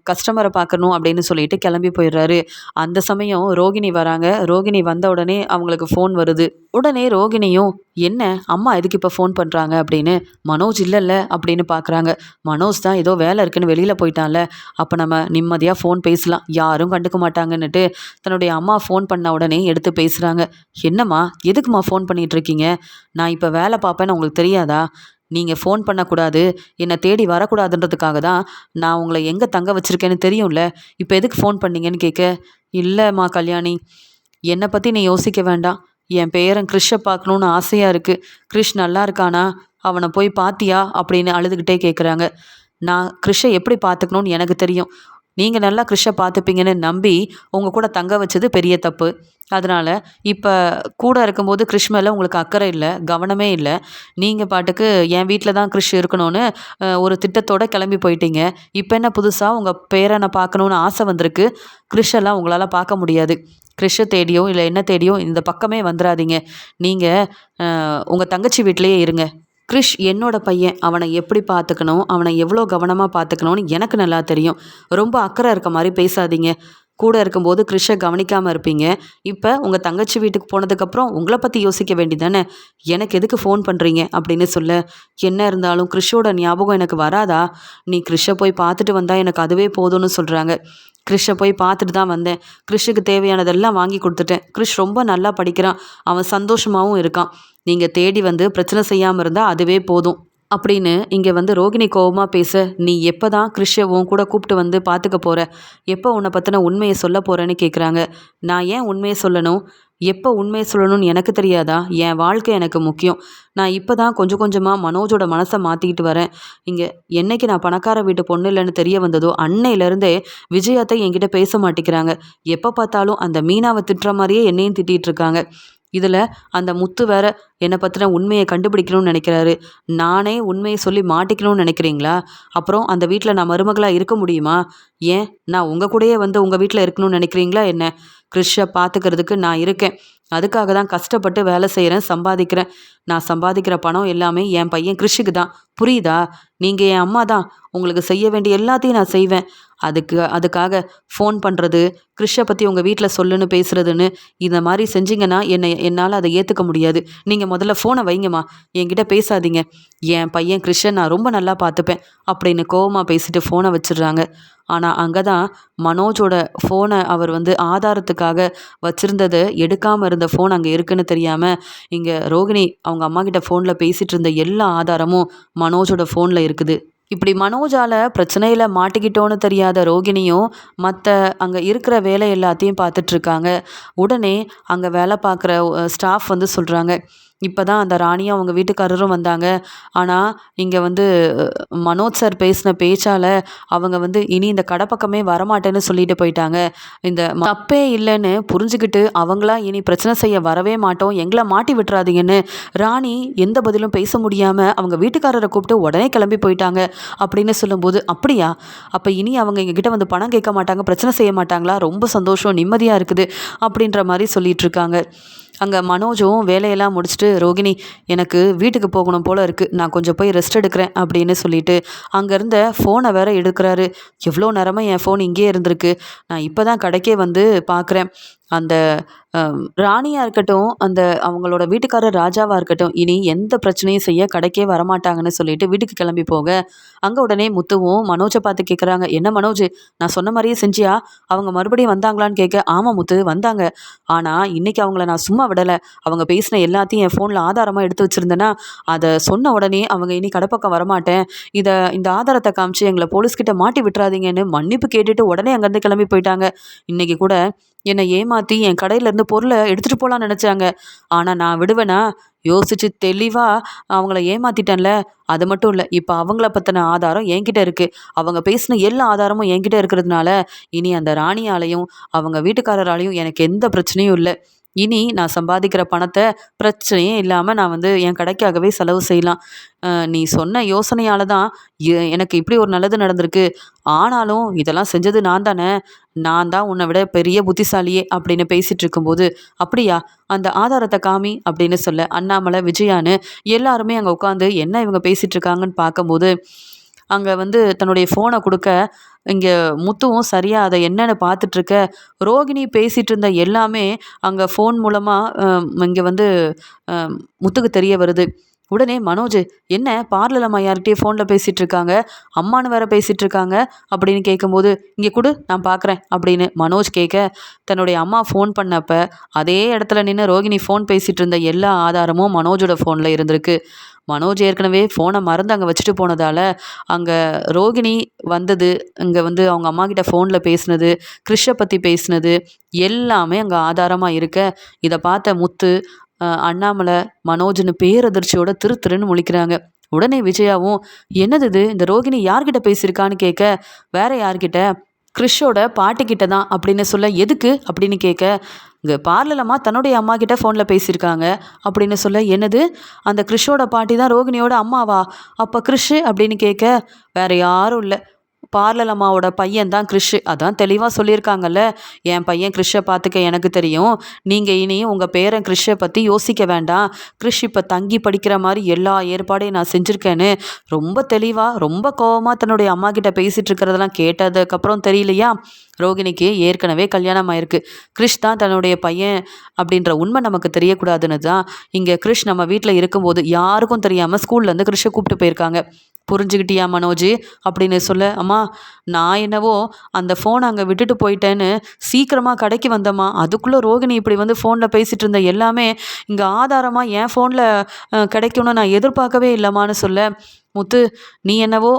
கஸ்டமரை பார்க்கணும் அப்படின்னு சொல்லிட்டு கிளம்பி போயிடுறாரு. அந்த சமயம் ரோகிணி வராங்க. ரோகிணி வந்த உடனே அவங்களுக்கு ஃபோன் வருது. உடனே ரோகிணியும், என்ன அம்மா எதுக்கு இப்போ ஃபோன் பண்ணுறாங்க அப்படின்னு மனோஜ் இல்லைல்ல அப்படின்னு பார்க்குறாங்க. மனோஜ் தான் ஏதோ வேலை இருக்குன்னு வெளியில் போயிட்டான்ல, அப்போ நம்ம நிம்மதியாக ஃபோன் பேசலாம், யாரும் கண்டுக்க மாட்டாங்கன்னுட்டு தன்னுடைய அம்மா ஃபோன் பண்ண உடனே எடுத்து பேசுகிறாங்க. என்னம்மா எதுக்குமா ஃபோன் பண்ணிகிட்ருக்கீங்க? நான் இப்போ வேலை பார்ப்பேன்னு உங்களுக்கு தெரியாதா? நீங்கள் ஃபோன் பண்ணக்கூடாது, என்னை தேடி வரக்கூடாதுன்றதுக்காக தான் நான் உங்களை எங்கே தங்க வச்சுருக்கேன்னு தெரியும்ல, இப்போ எதுக்கு ஃபோன் பண்ணீங்கன்னு கேட்க, இல்லைம்மா கல்யாணி, என்னை பற்றி நீ யோசிக்க வேண்டாம், என் பேரன் கிறிஷை பார்க்கணுன்னு ஆசையாக இருக்குது, கிறிஷ் நல்லா இருக்கானா, அவனை போய் பார்த்தியா அப்படின்னு அழுதுகிட்டே கேட்குறாங்க. நான் கிறிஷை எப்படி பார்த்துக்கணுன்னு எனக்கு தெரியும், நீங்கள் நல்லா கிறிஷை பார்த்துப்பீங்கன்னு நம்பி உங்கள் கூட தங்க வச்சது பெரிய தப்பு. அதனால் இப்போ கூட இருக்கும்போது கிறிஷ் மேலே உங்களுக்கு அக்கறை இல்லை, கவனமே இல்லை. நீங்கள் பாட்டுக்கு என் வீட்டில் தான் கிறிஷ் இருக்கணும்னு ஒரு திட்டத்தோடு கிளம்பி போயிட்டீங்க. இப்போ என்ன புதுசாக உங்கள் பேரனை பார்க்கணுன்னு ஆசை வந்திருக்கு. கிறிஷெல்லாம் உங்களால் பார்க்க முடியாது. கிறிஷை தேடியோ இல்லை என்ன தேடியோ இந்த பக்கமே வந்துடாதீங்க. நீங்கள் உங்கள் தங்கச்சி வீட்டிலையே இருங்க. கிறிஷ் என்னோட பையன், அவனை எப்படி பார்த்துக்கணும், அவனை எவ்வளோ கவனமாக பார்த்துக்கணும்னு எனக்கு நல்லா தெரியும். ரொம்ப அக்கறை இருக்க மாதிரி பேசாதீங்க. கூட இருக்கும்போது கிறிஷை கவனிக்காமல் இருப்பீங்க, இப்போ உங்கள் தங்கச்சி வீட்டுக்கு போனதுக்கப்புறம் உங்களை பற்றி யோசிக்க வேண்டியதானே, எனக்கு எதுக்கு ஃபோன் பண்ணுறீங்க அப்படின்னு சொல்ல, என்ன இருந்தாலும் கிறிஷோட ஞாபகம் எனக்கு வராதா, நீ கிறிஷை போய் பார்த்துட்டு வந்தால் எனக்கு அதுவே போதும்னு சொல்கிறாங்க. கிறிஷை போய் பார்த்துட்டு தான் வந்தேன், கிறிஷுக்கு தேவையானதெல்லாம் வாங்கி கொடுத்துட்டேன், கிறிஷ் ரொம்ப நல்லா படிக்கிறான், அவன் சந்தோஷமாகவும் இருக்கான், நீங்கள் தேடி பிரச்சனை செய்யாமல் இருந்தால் அதுவே போதும் அப்படின்னு இங்கே ரோகிணி கோவமாக பேச, நீ எப்போ தான் கிறிஷை உன் கூட கூப்பிட்டு பார்த்துக்க போகிற, எப்போ உன்னை பற்றின உண்மையை சொல்ல போகிறேன்னு கேட்குறாங்க. நான் ஏன் உண்மையை சொல்லணும், எப்போ உண்மையை சொல்லணும்னு எனக்கு தெரியாதா, என் வாழ்க்கை எனக்கு முக்கியம், நான் இப்போ தான் கொஞ்சம் கொஞ்சமாக மனோஜோட மனசை மாற்றிக்கிட்டு வரேன். இங்கே என்னைக்கு நான் பணக்கார வீட்டு பொண்ணு இல்லைன்னு தெரிய வந்ததோ அன்னையிலேருந்தே விஜயாத்தை என்கிட்ட பேச மாட்டேங்கிறாங்க, எப்போ பார்த்தாலும் அந்த மீனாவை திட்டுற மாதிரியே என்னையும் திட்டிகிட்டு இருக்காங்க. இதில் அந்த முத்து வேற என்னை பற்றின உண்மையை கண்டுபிடிக்கணும்னு நினைக்கிறாரு. நானே உண்மையை சொல்லி மாட்டிக்கணும்னு நினைக்கிறீங்களா? அப்புறம் அந்த வீட்டில் நான் மருமகளாக இருக்க முடியுமா? ஏன் நான் உங்கள் கூடயே உங்கள் வீட்டில் இருக்கணும்னு நினைக்கிறீங்களா என்ன? கிறிஷை பார்த்துக்கிறதுக்கு நான் இருக்கேன். அதுக்காக தான் கஷ்டப்பட்டு வேலை செய்கிறேன், சம்பாதிக்கிறேன். நான் சம்பாதிக்கிற பணம் எல்லாமே என் பையன் கிறிஷுக்கு தான். புரியுதா? நீங்கள் என் அம்மா தான். உங்களுக்கு செய்ய வேண்டிய எல்லாத்தையும் நான் செய்வேன். அதுக்காக ஃபோன் பண்ணுறது, கிறிஷை பற்றி உங்கள் வீட்டில் சொல்லுன்னு பேசுகிறதுன்னு இந்த மாதிரி செஞ்சீங்கன்னா என்னால் அதை ஏற்றுக்க முடியாது. நீங்கள் முதல்ல ஃபோனை வைங்கம்மா, என்கிட்ட பேசாதீங்க. என் பையன் கிறிஷை நான் ரொம்ப நல்லா பார்த்துப்பேன் அப்படின்னு கோவமாக பேசிட்டு ஃபோனை வச்சிடுறாங்க. ஆனால் அங்கே தான் மனோஜோட ஃபோனை அவர் ஆதாரத்துக்காக வச்சுருந்ததை எடுக்காமல் இருந்த ஃபோன் அங்கே இருக்குன்னு தெரியாமல் இங்கே ரோகிணி அவங்க அம்மா கிட்ட ஃபோனில் பேசிகிட்டு இருந்த எல்லா ஆதாரமும் மனோஜோட ஃபோனில் இருக்குது. இப்படி மனோஜால் பிரச்சனையில் மாட்டிக்கிட்டோன்னு தெரியாத ரோகிணியும் மற்ற அங்கே இருக்கிற வேலை எல்லாத்தையும் பார்த்துட்ருக்காங்க. உடனே அங்கே வேலை பார்க்குற ஸ்டாஃப் சொல்கிறாங்க, இப்போ தான் அந்த ராணியும் அவங்க வீட்டுக்காரரும் வந்தாங்க. ஆனால் இங்கே மனோஜ் சார் பேசின பேச்சால் அவங்க இனி இந்த கடை பக்கமே வரமாட்டேன்னு சொல்லிட்டு போயிட்டாங்க. இந்த தப்பே இல்லைன்னு புரிஞ்சுக்கிட்டு அவங்களா இனி பிரச்சனை செய்ய வரவே மாட்டோம், எங்களை மாட்டி விட்டுறாதீங்கன்னு ராணி எந்த பதிலும் பேச முடியாமல் அவங்க வீட்டுக்காரரை கூப்பிட்டு உடனே கிளம்பி போயிட்டாங்க அப்படின்னு சொல்லும்போது, அப்படியா? அப்போ இனி அவங்க எங்ககிட்ட பணம் கேட்க மாட்டாங்க, பிரச்சனை செய்ய மாட்டாங்களா? ரொம்ப சந்தோஷம், நிம்மதியாக இருக்குது அப்படின்ற மாதிரி சொல்லிட்டு இருக்காங்க. அங்கே மனோஜும் வேலையெல்லாம் முடிச்சுட்டு, ரோகிணி எனக்கு வீட்டுக்கு போகணும் போல் இருக்குது, நான் கொஞ்சம் போய் ரெஸ்ட் எடுக்கிறேன் அப்படின்னு சொல்லிட்டு அங்கேருந்த ஃபோனை வேற எடுக்கிறாரு. எவ்வளோ நேரமாக என் ஃபோன் இங்கேயே இருந்திருக்கு, நான் இப்போ தான் கடைக்கே பார்க்குறேன். அந்த ராணியாக இருக்கட்டும், அந்த அவங்களோட வீட்டுக்காரர் ராஜாவாக இருக்கட்டும், இனி எந்த பிரச்சனையும் செய்ய கடைக்கே வரமாட்டாங்கன்னு சொல்லிட்டு வீட்டுக்கு கிளம்பி போக, அங்கே உடனே முத்துவும் மனோஜை பார்த்து கேட்குறாங்க, என்ன மனோஜ், நான் சொன்ன மாதிரியே செஞ்சியா? அவங்க மறுபடியும் வந்தாங்களான்னு கேட்க, ஆமாம் முத்து வந்தாங்க. ஆனால் இன்றைக்கி அவங்கள நான் சும்மா விடலை. அவங்க பேசின எல்லாத்தையும் என் ஃபோனில் ஆதாரமாக எடுத்து வச்சுருந்தேன்னா, அதை சொன்ன உடனே அவங்க இனி கடைப்பக்கம் வரமாட்டேன், இந்த ஆதாரத்தை காமிச்சு எங்களை போலீஸ்கிட்ட மாட்டி விட்டுறாதீங்கன்னு மன்னிப்பு கேட்டுட்டு உடனே அங்கேருந்து கிளம்பி போயிட்டாங்க. இன்றைக்கி கூட என்னை ஏமாற்றி என் கடையிலேருந்து பொருளை எடுத்துகிட்டு போகலான்னு நினச்சாங்க. ஆனால் நான் விடுவேனா? யோசித்து தெளிவாக அவங்கள ஏமாற்றிட்டேன்ல. அது மட்டும் இல்லை, இப்போ அவங்கள பற்றின ஆதாரம் என்கிட்ட இருக்குது. அவங்க பேசின எல்லா ஆதாரமும் என்கிட்ட இருக்கிறதுனால இனி அந்த ராணியாலையும் அவங்க வீட்டுக்காரராலையும் எனக்கு எந்த பிரச்சனையும் இல்லை. இனி நான் சம்பாதிக்கிற பணத்தை பிரச்சனையே இல்லாமல் நான் என் கடைக்காகவே செலவு செய்யலாம். நீ சொன்ன யோசனையால் தான் எனக்கு இப்படி ஒரு நல்லது நடந்திருக்கு. ஆனாலும் இதெல்லாம் செஞ்சது நான் தானே, நான் தான் உன்னை விட பெரிய புத்திசாலியே அப்படின்னு பேசிகிட்டு இருக்கும்போது, அப்படியா, அந்த ஆதாரத்தை காமி அப்படின்னு சொல்ல அண்ணாமலை விஜயான்னு எல்லாருமே அங்கே உட்காந்து என்ன இவங்க பேசிகிட்டு இருக்காங்கன்னு பார்க்கும்போது, அங்கே தன்னுடைய ஃபோனை கொடுக்க, இங்கே முத்துவும் சரியாக அதை என்னென்னு பார்த்துட்ருக்க, ரோகிணி பேசிகிட்டு இருந்த எல்லாமே அங்கே ஃபோன் மூலமாக இங்கே முத்துக்கு தெரிய வருது. உடனே மனோஜ், என்ன பார்லலம்மா யார்கிட்டயே ஃபோனில் பேசிகிட்டு இருக்காங்க, அம்மானு வேற பேசிகிட்டு இருக்காங்க அப்படின்னு கேட்கும்போது, இங்கே கொடு நான் பார்க்குறேன் அப்படின்னு மனோஜ் கேட்க, தன்னுடைய அம்மா ஃபோன் பண்ணப்போ அதே இடத்துல நின்று ரோகிணி ஃபோன் பேசிகிட்டு இருந்த எல்லா ஆதாரமும் மனோஜோட ஃபோனில் இருந்திருக்கு. மனோஜ் ஏற்கனவே ஃபோனை மறந்து அங்கே வச்சுட்டு போனதால் அங்கே ரோகிணி வந்தது, இங்கே அவங்க அம்மா கிட்ட ஃபோனில் பேசினது, கிறிஷை பற்றி பேசினது எல்லாமே அங்கே ஆதாரமாக இருக்க, இதை பார்த்த முத்து, அண்ணாமலை, மனோஜ்னு பேரதிர்ச்சியோட திருன்னு முழிக்கிறாங்க. உடனே விஜயாவும், என்னது இது, இந்த ரோகிணி யார்கிட்ட பேசியிருக்கான்னு கேட்க, வேற யார்கிட்ட, கிறிஷோட பாட்டிக்கிட்ட தான் அப்படின்னு சொல்ல, எதுக்கு அப்படின்னு கேட்க, இங்கே பார்லலம்மா தன்னுடைய அம்மா கிட்ட ஃபோனில் பேசியிருக்காங்க அப்படின்னு சொல்ல, என்னது, அந்த கிறிஷோட பாட்டி தான் ரோகிணியோட அம்மாவா? அப்போ கிறிஷு அப்படின்னு கேட்க, வேற யாரும் இல்லை, பார்லலம்மாவோட பையன் தான் கிறிஷு. அதான் தெளிவாக சொல்லியிருக்காங்கல்ல, என் பையன் கிறிஷை பார்த்துக்க எனக்கு தெரியும், நீங்கள் இனி உங்கள் பேரன் கிறிஷை பற்றி யோசிக்க வேண்டாம், கிறிஷ் இப்போ தங்கி படிக்கிற மாதிரி எல்லா ஏற்பாடையும் நான் செஞ்சுருக்கேன்னு ரொம்ப தெளிவாக ரொம்ப கோபமாக தன்னுடைய அம்மா கிட்ட பேசிகிட்டு இருக்கிறதெல்லாம் கேட்டதுக்கப்புறம் தெரியலையா, ரோகிணிக்கு ஏற்கனவே கல்யாணம் ஆயிருக்கு, கிறிஷ் தான் தன்னுடைய பையன் அப்படின்ற உண்மை நமக்கு தெரியக்கூடாதுன்னு தான் இங்கே கிறிஷ் நம்ம வீட்டில் இருக்கும்போது யாருக்கும் தெரியாமல் ஸ்கூல்லேருந்து கிறிஷை கூப்பிட்டு போயிருக்காங்க. புரிஞ்சுக்கிட்டியா மனோஜ் அப்படின்னு சொல்ல, அம்மா நான் என்னவோ அந்த ஃபோனை அங்கே விட்டுட்டு போயிட்டேன்னு சீக்கிரமாக கடைக்கு வந்தம்மா, அதுக்குள்ளே ரோகிணி இப்படி ஃபோனில் பேசிகிட்டு இருந்த எல்லாமே இங்கே ஆதாரமாக என் ஃபோனில் கிடைக்கும்னு நான் எதிர்பார்க்கவே இல்லைம்மான்னு சொல்ல, முத்து நீ என்னவோ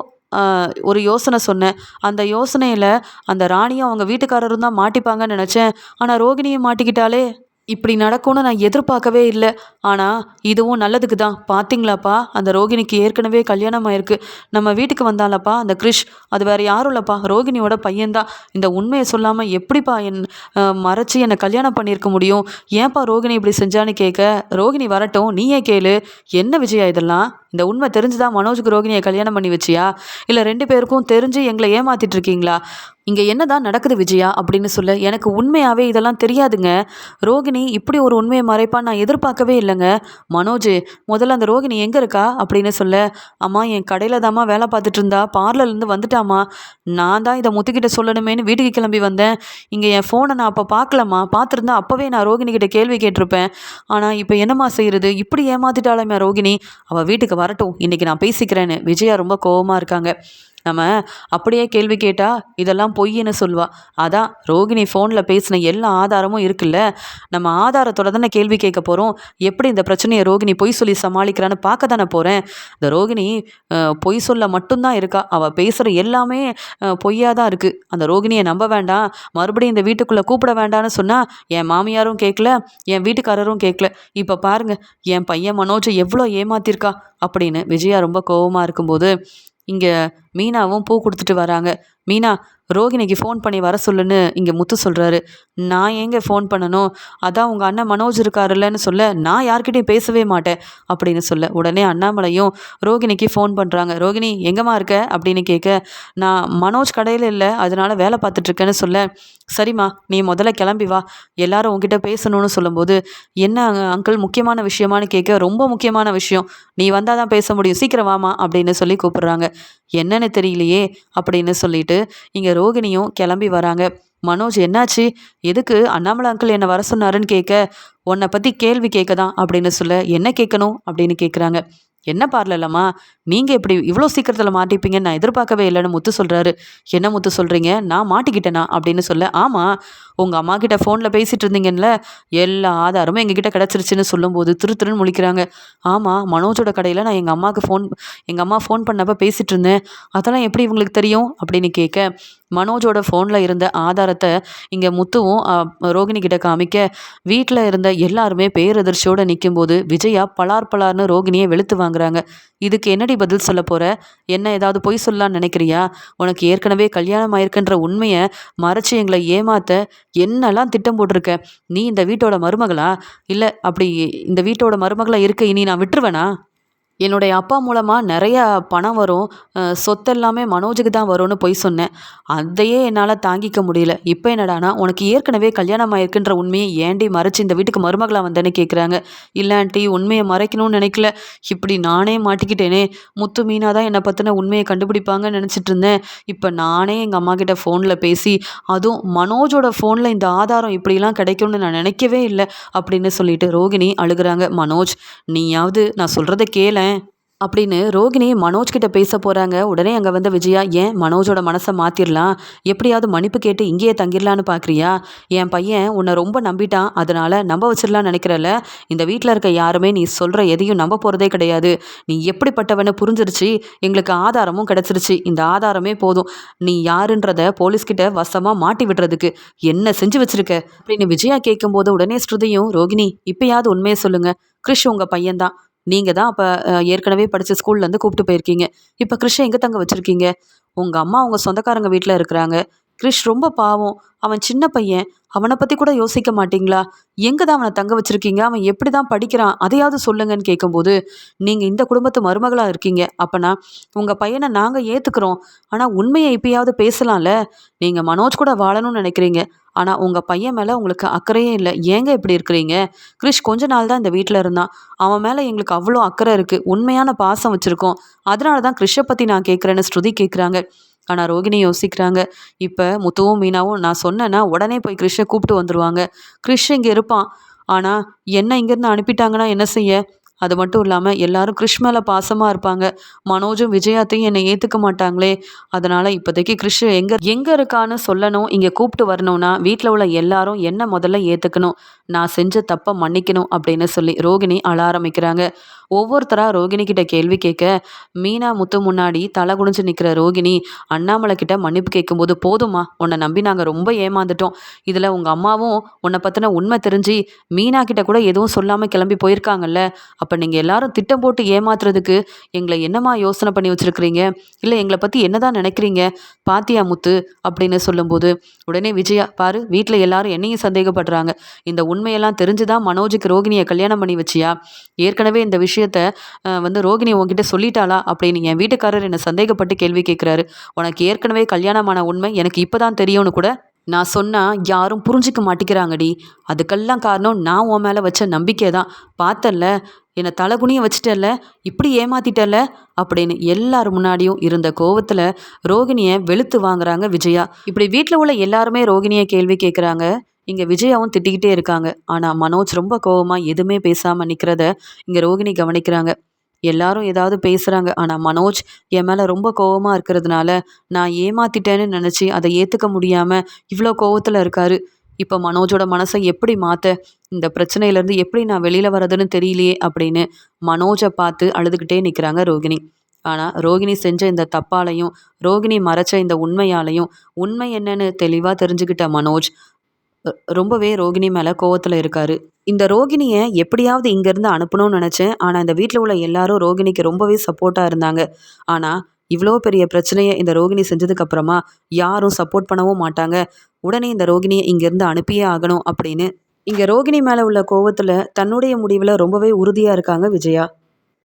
ஒரு யோசனை சொன்னேன், அந்த யோசனையில் அந்த ராணியும் அவங்க வீட்டுக்காரரும் தான் மாட்டிப்பாங்கன்னு நினச்சேன், ஆனால் ரோகிணியும் மாட்டிக்கிட்டாலே, இப்படி நடக்கும்னு நான் எதிர்பார்க்கவே இல்லை, ஆனால் இதுவும் நல்லதுக்கு தான். பார்த்தீங்களாப்பா, அந்த ரோகிணிக்கு ஏற்கனவே கல்யாணம் ஆயிருக்கு, நம்ம வீட்டுக்கு வந்தாலப்பா அந்த கிறிஷ், அது வேறு யாரும் இல்லைப்பா, ரோகிணியோட பையன்தான். இந்த உண்மையை சொல்லாமல் எப்படிப்பா மறைச்சி என்னை கல்யாணம் பண்ணியிருக்க முடியும், ஏன்ப்பா ரோகிணி இப்படி செஞ்சான்னு கேட்க, ரோகிணி வரட்டும் நீயே கேளு, என்ன விஜயா இதெல்லாம்? இந்த உண்மை தெரிஞ்சுதான் மனோஜுக்கு ரோகிணியை கல்யாணம் பண்ணி வச்சியா? இல்லை 2 பேருக்கும் தெரிஞ்சு எங்களை ஏமாத்திட்டு இருக்கீங்களா? இங்கே என்னதான் நடக்குது விஜயா அப்படின்னு சொல்ல, எனக்கு உண்மையாகவே இதெல்லாம் தெரியாதுங்க. ரோகிணி இப்படி ஒரு உண்மையை மறைப்பா நான் எதிர்பார்க்கவே இல்லைங்க. மனோஜ், முதல்ல அந்த ரோகிணி எங்கே இருக்கா அப்படின்னு சொல்ல, அம்மா என் கடையில் தாம்மா வேலை பார்த்துட்டு இருந்தா, பார்லர்லேருந்து வந்துட்டாம்மா. நான் தான் இதை முத்துக்கிட்ட சொல்லணுமேன்னு வீட்டுக்கு கிளம்பி வந்தேன். இங்கே என் ஃபோனை நான் அப்போ பார்க்கலம்மா. பார்த்துருந்தா அப்போவே நான் ரோகிணி கிட்ட கேள்வி கேட்டிருப்பேன். ஆனால் இப்போ என்னம்மா செய்யறது? இப்படி ஏமாத்திட்டாலுமே ரோகிணி. அவள் வீட்டுக்கு வரட்டும், இன்னைக்கு நான் பேசிக்கிறேன்னு விஜயா ரொம்ப கோவமாக இருக்காங்க. நம்ம அப்படியே கேள்வி கேட்டா இதெல்லாம் பொய்ன்னு சொல்வா. அதான் ரோகிணி ஃபோனில் பேசின எல்லா ஆதாரமும் இருக்குல்ல, நம்ம ஆதாரத்தோட தானே கேள்வி கேட்க போகிறோம். எப்படி இந்த பிரச்சனையை ரோகிணி பொய் சொல்லி சமாளிக்கிறான்னு பார்க்க தானே போகிறேன். இந்த ரோகிணி பொய் சொல்ல மட்டும்தான் இருக்கா. அவள் பேசுகிற எல்லாமே பொய்யாக தான் இருக்குது. அந்த ரோகிணியை நம்ப வேண்டாம், மறுபடியும் இந்த வீட்டுக்குள்ளே கூப்பிட வேண்டாம்னு சொன்னால் என் மாமியாரும் கேட்கல, என் வீட்டுக்காரரும் கேட்கல. இப்போ பாருங்க, என் பையன் மனோஜை எவ்வளோ ஏமாத்திருக்கா அப்படின்னு விஜயா ரொம்ப கோவமாக இருக்கும்போது இங்கே மீனாவும் பூ கொடுத்துட்டு வராங்க. மீனா, ரோகிணிக்கு ஃபோன் பண்ணி வர சொல்லுன்னு இங்கே முத்து சொல்கிறாரு. நான் ஏங்க ஃபோன் பண்ணணும்? அதான் உங்கள் அண்ணன் மனோஜ் இருக்காருல்லன்னு சொல்ல, நான் யார்கிட்டையும் பேசவே மாட்டேன் அப்படின்னு சொல்ல, உடனே அண்ணாமலையும் ரோகிணிக்கு ஃபோன் பண்ணுறாங்க. ரோகிணி எங்கேம்மா இருக்க அப்படின்னு கேட்க, நான் மனோஜ் கடையில் இல்லை, அதனால வேலை பார்த்துட்ருக்கேன்னு சொல்ல, சரிம்மா நீ முதல்ல கிளம்பி வா, எல்லாரும் உங்ககிட்ட பேசணும்னு சொல்லும்போது, என்ன அங்கிள் முக்கியமான விஷயமானு கேட்க, ரொம்ப முக்கியமான விஷயம், நீ வந்தால் தான் பேச முடியும், சீக்கிரம் வாமா அப்படின்னு சொல்லி கூப்பிட்றாங்க. என்னன்னு தெரியலையே அப்படின்னு சொல்லிட்டு இங்கே ரோகிணியும் கிளம்பி வராங்க. மனோஜ், என்னாச்சு? எதுக்கு அண்ணாமலை அங்கிள் என்னை வர சொன்னாருன்னு கேட்க, உன்னை பற்றி கேள்வி கேட்க தான் அப்படின்னு சொல்ல, என்ன கேட்கணும் அப்படின்னு கேட்குறாங்க. என்ன பார்லலம்மா, நீங்கள் இப்படி இவ்வளோ சீக்கிரத்தில் மாட்டிப்பீங்கன்னு நான் எதிர்பார்க்கவே இல்லைன்னு முத்து சொல்கிறாரு. என்ன முத்து சொல்கிறீங்க? நான் மாட்டிக்கிட்டேனா அப்படின்னு சொல்ல, ஆமாம், உங்கள் அம்மா கிட்ட ஃபோனில் பேசிகிட்டு இருந்தீங்கல்ல, எல்லா ஆதாரமும் எங்ககிட்ட கிடச்சிருச்சுன்னு சொல்லும்போது திருன்னு முழிக்கிறாங்க. ஆமாம், மனோஜோட கடையில் நான் எங்கள் அம்மா ஃபோன் பண்ணப்போ பேசிகிட்டு இருந்தேன். அதெல்லாம் எப்படி இவங்களுக்கு தெரியும் அப்படின்னு கேட்க, மனோஜோட ஃபோனில் இருந்த ஆதாரத்தை இங்கே முத்துவும் ரோகிணி கிட்ட காமிக்க, வீட்டில் இருந்த எல்லாருமே பேரதிர்ச்சியோடு நிற்கும்போது விஜயா பலார்னு ரோகிணியை வெளுத்து வாங்குறாங்க. இதுக்கு என்னடி பதில் சொல்ல போகிற? என்ன ஏதாவது பொய் சொல்லலான்னு நினைக்கிறியா? உனக்கு ஏற்கனவே கல்யாணம் ஆயிருக்குன்ற உண்மையை மறைச்சி எங்களை ஏமாற்ற என்னெல்லாம் திட்டம் போட்டிருக்க? நீ இந்த வீட்டோட மருமகளா? இல்லை அப்படி இந்த வீட்டோட மருமகளா இருக்க இனி நான் விட்டுருவேனா? என்னுடைய அப்பா மூலமாக நிறையா பணம் வரும், சொத்தெல்லாமே மனோஜுக்கு தான் வரும்னு பொய் சொன்னேன். அதையே என்னால் தாங்கிக்க முடியல. இப்போ என்னடானா உனக்கு ஏற்கனவே கல்யாணம் ஆயிருக்குன்ற உண்மையை ஏண்டி மறைச்சி இந்த வீட்டுக்கு மருமகளாக வந்தேன்னு கேட்குறாங்க. இல்லாண்டி உண்மையை மறைக்கணும்னு நினைக்கல, இப்படி நானே மாட்டிக்கிட்டேனே. முத்து மீனா தான் என்னை பற்றின உண்மையை கண்டுபிடிப்பாங்கன்னு நினச்சிட்டு இருந்தேன். இப்போ நானே எங்கள் அம்மா கிட்ட ஃபோனில் பேசி, அதுவும் மனோஜோட ஃபோனில் இந்த ஆதாரம் இப்படிலாம் கிடைக்கும்னு நான் நினைக்கவே இல்லை அப்படின்னு சொல்லிட்டு ரோகிணி அழுகுறாங்க. மனோஜ், நீயாவது நான் சொல்கிறத கேளேன் அப்படின்னு ரோகிணி மனோஜ் கிட்ட பேச போகிறாங்க. உடனே அங்கே வந்த விஜயா, ஏன் மனோஜோட மனசை மாற்றிடலாம், எப்படியாவது மன்னிப்பு கேட்டு இங்கேயே தங்கிடலான்னு பார்க்குறியா? என் பையன் உன்னை ரொம்ப நம்பிட்டான், அதனால் நம்ப வச்சிடலான்னு நினைக்கிறல்ல. இந்த வீட்டில் இருக்க யாருமே நீ சொல்கிற எதையும் நம்ப போகிறதே கிடையாது. நீ எப்படிப்பட்டவனை புரிஞ்சிருச்சு, எங்களுக்கு ஆதாரமும் கிடச்சிருச்சு. இந்த ஆதாரமே போதும் நீ யாருன்றத போலீஸ்கிட்ட வசமாக மாட்டி விடுறதுக்கு. என்ன செஞ்சு வச்சிருக்க அப்படின்னு விஜயா கேட்கும்போது, உடனே ஸ்ருதியும், ரோகிணி இப்பயாவது உண்மையை சொல்லுங்கள், கிறிஷ் உங்கள் பையன்தான், நீங்கள் தான் அப்போ ஏற்கனவே படித்த ஸ்கூல்லேருந்து கூப்பிட்டு போயிருக்கீங்க. இப்போ கிறிஷை எங்கே தங்க வச்சுருக்கீங்க? உங்கள் அம்மா உங்கள் சொந்தக்காரங்க வீட்டில் இருக்கிறாங்க. கிறிஷ் ரொம்ப பாவம், அவன் சின்ன பையன், அவனை பற்றி கூட யோசிக்க மாட்டிங்களா? எங்கே தான் அவனை தங்க வச்சுருக்கீங்க? அவன் எப்படி தான் படிக்கிறான், அதையாவது சொல்லுங்கன்னு கேட்கும்போது, நீங்கள் இந்த குடும்பத்து மருமகளாக இருக்கீங்க, அப்போனா உங்கள் பையனை நாங்கள் ஏற்றுக்கிறோம். ஆனால் உண்மையை இப்பயாவது பேசலாம்ல. நீங்கள் மனோஜ் கூட வாழணும்னு நினைக்கிறீங்க, ஆனால் உங்கள் பையன் மேலே உங்களுக்கு அக்கறையே இல்லை. ஏங்க இப்படி இருக்கிறீங்க? கிறிஷ் கொஞ்ச நாள் தான் இந்த வீட்டில் இருந்தான், அவன் மேலே எங்களுக்கு அவ்வளோ அக்கறை இருக்குது, உண்மையான பாசம் வச்சுருக்கோம். அதனால தான் கிறிஷை பற்றி நான் கேட்குறேன்னு ஸ்ருதி கேட்குறாங்க. ஆனால் ரோகிணி யோசிக்கிறாங்க. இப்போ முத்துவும் மீனாவும் நான் சொன்னேன்னா உடனே போய் கிறிஷை கூப்பிட்டு வந்துடுவாங்க. கிறிஷ் இங்கே இருப்பான், ஆனால் என்ன இங்கேருந்து அனுப்பிட்டாங்கன்னா என்ன செய்ய? அது மட்டும் இல்லாமல் எல்லாரும் கிறிஷ் மேலே பாசமாக இருப்பாங்க. மனோஜும் விஜயாத்தையும் என்னை ஏற்றுக்க மாட்டாங்களே. அதனால் இப்போதைக்கு கிறிஷ் எங்கே இருக்கான்னு சொல்லணும். இங்கே கூப்பிட்டு வரணும்னா வீட்டில் உள்ள எல்லாரும் என்ன முதல்ல ஏற்றுக்கணும், நான் செஞ்ச தப்பை மன்னிக்கணும் அப்படின்னு சொல்லி ரோகிணி அழ ஆரம்பிக்கிறாங்க. ஒவ்வொருத்தராக ரோகிணி கிட்ட கேள்வி கேட்க, மீனா முத்து முன்னாடி தலை குனிஞ்சு நிற்கிற ரோகிணி அண்ணாமலை கிட்ட மன்னிப்பு கேட்கும்போது, போதுமா, உன்னை நம்பி நாங்கள் ரொம்ப ஏமாந்துட்டோம். இதில் உங்கள் அம்மாவும் உன்னை பற்றின உண்மை தெரிஞ்சு மீனா கிட்ட கூட எதுவும் சொல்லாமல் கிளம்பி போயிருக்காங்கல்ல. அப்போ நீங்கள் எல்லாரும் திட்டம் போட்டு ஏமாத்துறதுக்கு எங்களை என்னம்மா யோசனை பண்ணி வச்சுருக்கிறீங்க? இல்லை எங்களை பற்றி என்னதான் நினைக்கிறீங்க? பாத்தியா முத்து அப்படின்னு சொல்லும்போது, உடனே விஜயா, பாரு வீட்டில் எல்லாரும் என்னையும் சந்தேகப்படுறாங்க. இந்த உண்மையெல்லாம் தெரிஞ்சுதான் மனோஜுக்கு ரோகிணியை கல்யாணம் பண்ணி வச்சியா? ஏற்கனவே இந்த விஷயம் விஷயத்த வந்து ரோகிணி உன்கிட்ட சொல்லிட்டாளா அப்படின்னு என் வீட்டுக்காரர் என்னை சந்தேகப்பட்டு கேள்வி கேட்குறாரு. உனக்கு ஏற்கனவே கல்யாணமான உண்மை எனக்கு இப்போ தான் தெரியும்னு கூட நான் சொன்னா யாரும் புரிஞ்சுக்க மாட்டேங்கிறாங்கடி. அதுக்கெல்லாம் காரணம் நான் உன் மேலே வச்ச நம்பிக்கை தான். பார்த்தல்ல, என்னை தலகுனிய வச்சுட்டல்ல, இப்படி ஏமாத்திட்டல்ல அப்படின்னு எல்லார் முன்னாடியும் இருந்த கோவத்தில் ரோகிணியை வெளுத்து வாங்குறாங்க விஜயா. இப்படி வீட்டில் உள்ள எல்லாருமே ரோகிணியை கேள்வி கேட்குறாங்க. இங்கே விஜயாவும் திட்டிக்கிட்டே இருக்காங்க. ஆனால் மனோஜ் ரொம்ப கோவமாக எதுவுமே பேசாமல் நிற்கிறத இங்கே ரோகிணி கவனிக்கிறாங்க. எல்லாரும் ஏதாவது பேசுகிறாங்க. ஆனால் மனோஜ் என் மேலே ரொம்ப கோவமாக இருக்கிறதுனால நான் ஏமாத்திட்டேன்னு நினச்சி அதை ஏற்றுக்க முடியாமல் இவ்வளோ கோவத்தில் இருக்காரு. இப்போ மனோஜோட மனசை எப்படி மாற்ற, இந்த பிரச்சனையிலேருந்து எப்படி நான் வெளியில் வர்றதுன்னு தெரியலையே அப்படின்னு மனோஜை பார்த்து அழுதுகிட்டே நிற்கிறாங்க ரோகிணி. ஆனால் ரோகிணி செஞ்ச இந்த தப்பாலையும் ரோகிணி மறைச்ச இந்த உண்மையாலையும் உண்மை என்னன்னு தெளிவாக தெரிஞ்சுக்கிட்ட மனோஜ் ரொம்பவே ரோகிணி மேலே கோவத்தில் இருக்காரு. இந்த ரோகிணியை எப்படியாவது இங்கேருந்து அனுப்பணும்னு நினச்சேன். ஆனால் இந்த வீட்டில் உள்ள எல்லாரும் ரோகிணிக்கு ரொம்பவே சப்போர்ட்டாக இருந்தாங்க. ஆனால் இவ்வளோ பெரிய பிரச்சனையை இந்த ரோகிணி செஞ்சதுக்கப்புறமா யாரும் சப்போர்ட் பண்ணவும் மாட்டாங்க. உடனே இந்த ரோகிணியை இங்கேருந்து அனுப்பியே ஆகணும் அப்படின்னு இங்கே ரோகிணி மேலே உள்ள கோவத்தில் தன்னுடைய முடிவில் ரொம்பவே உறுதியாக இருக்காங்க விஜயா.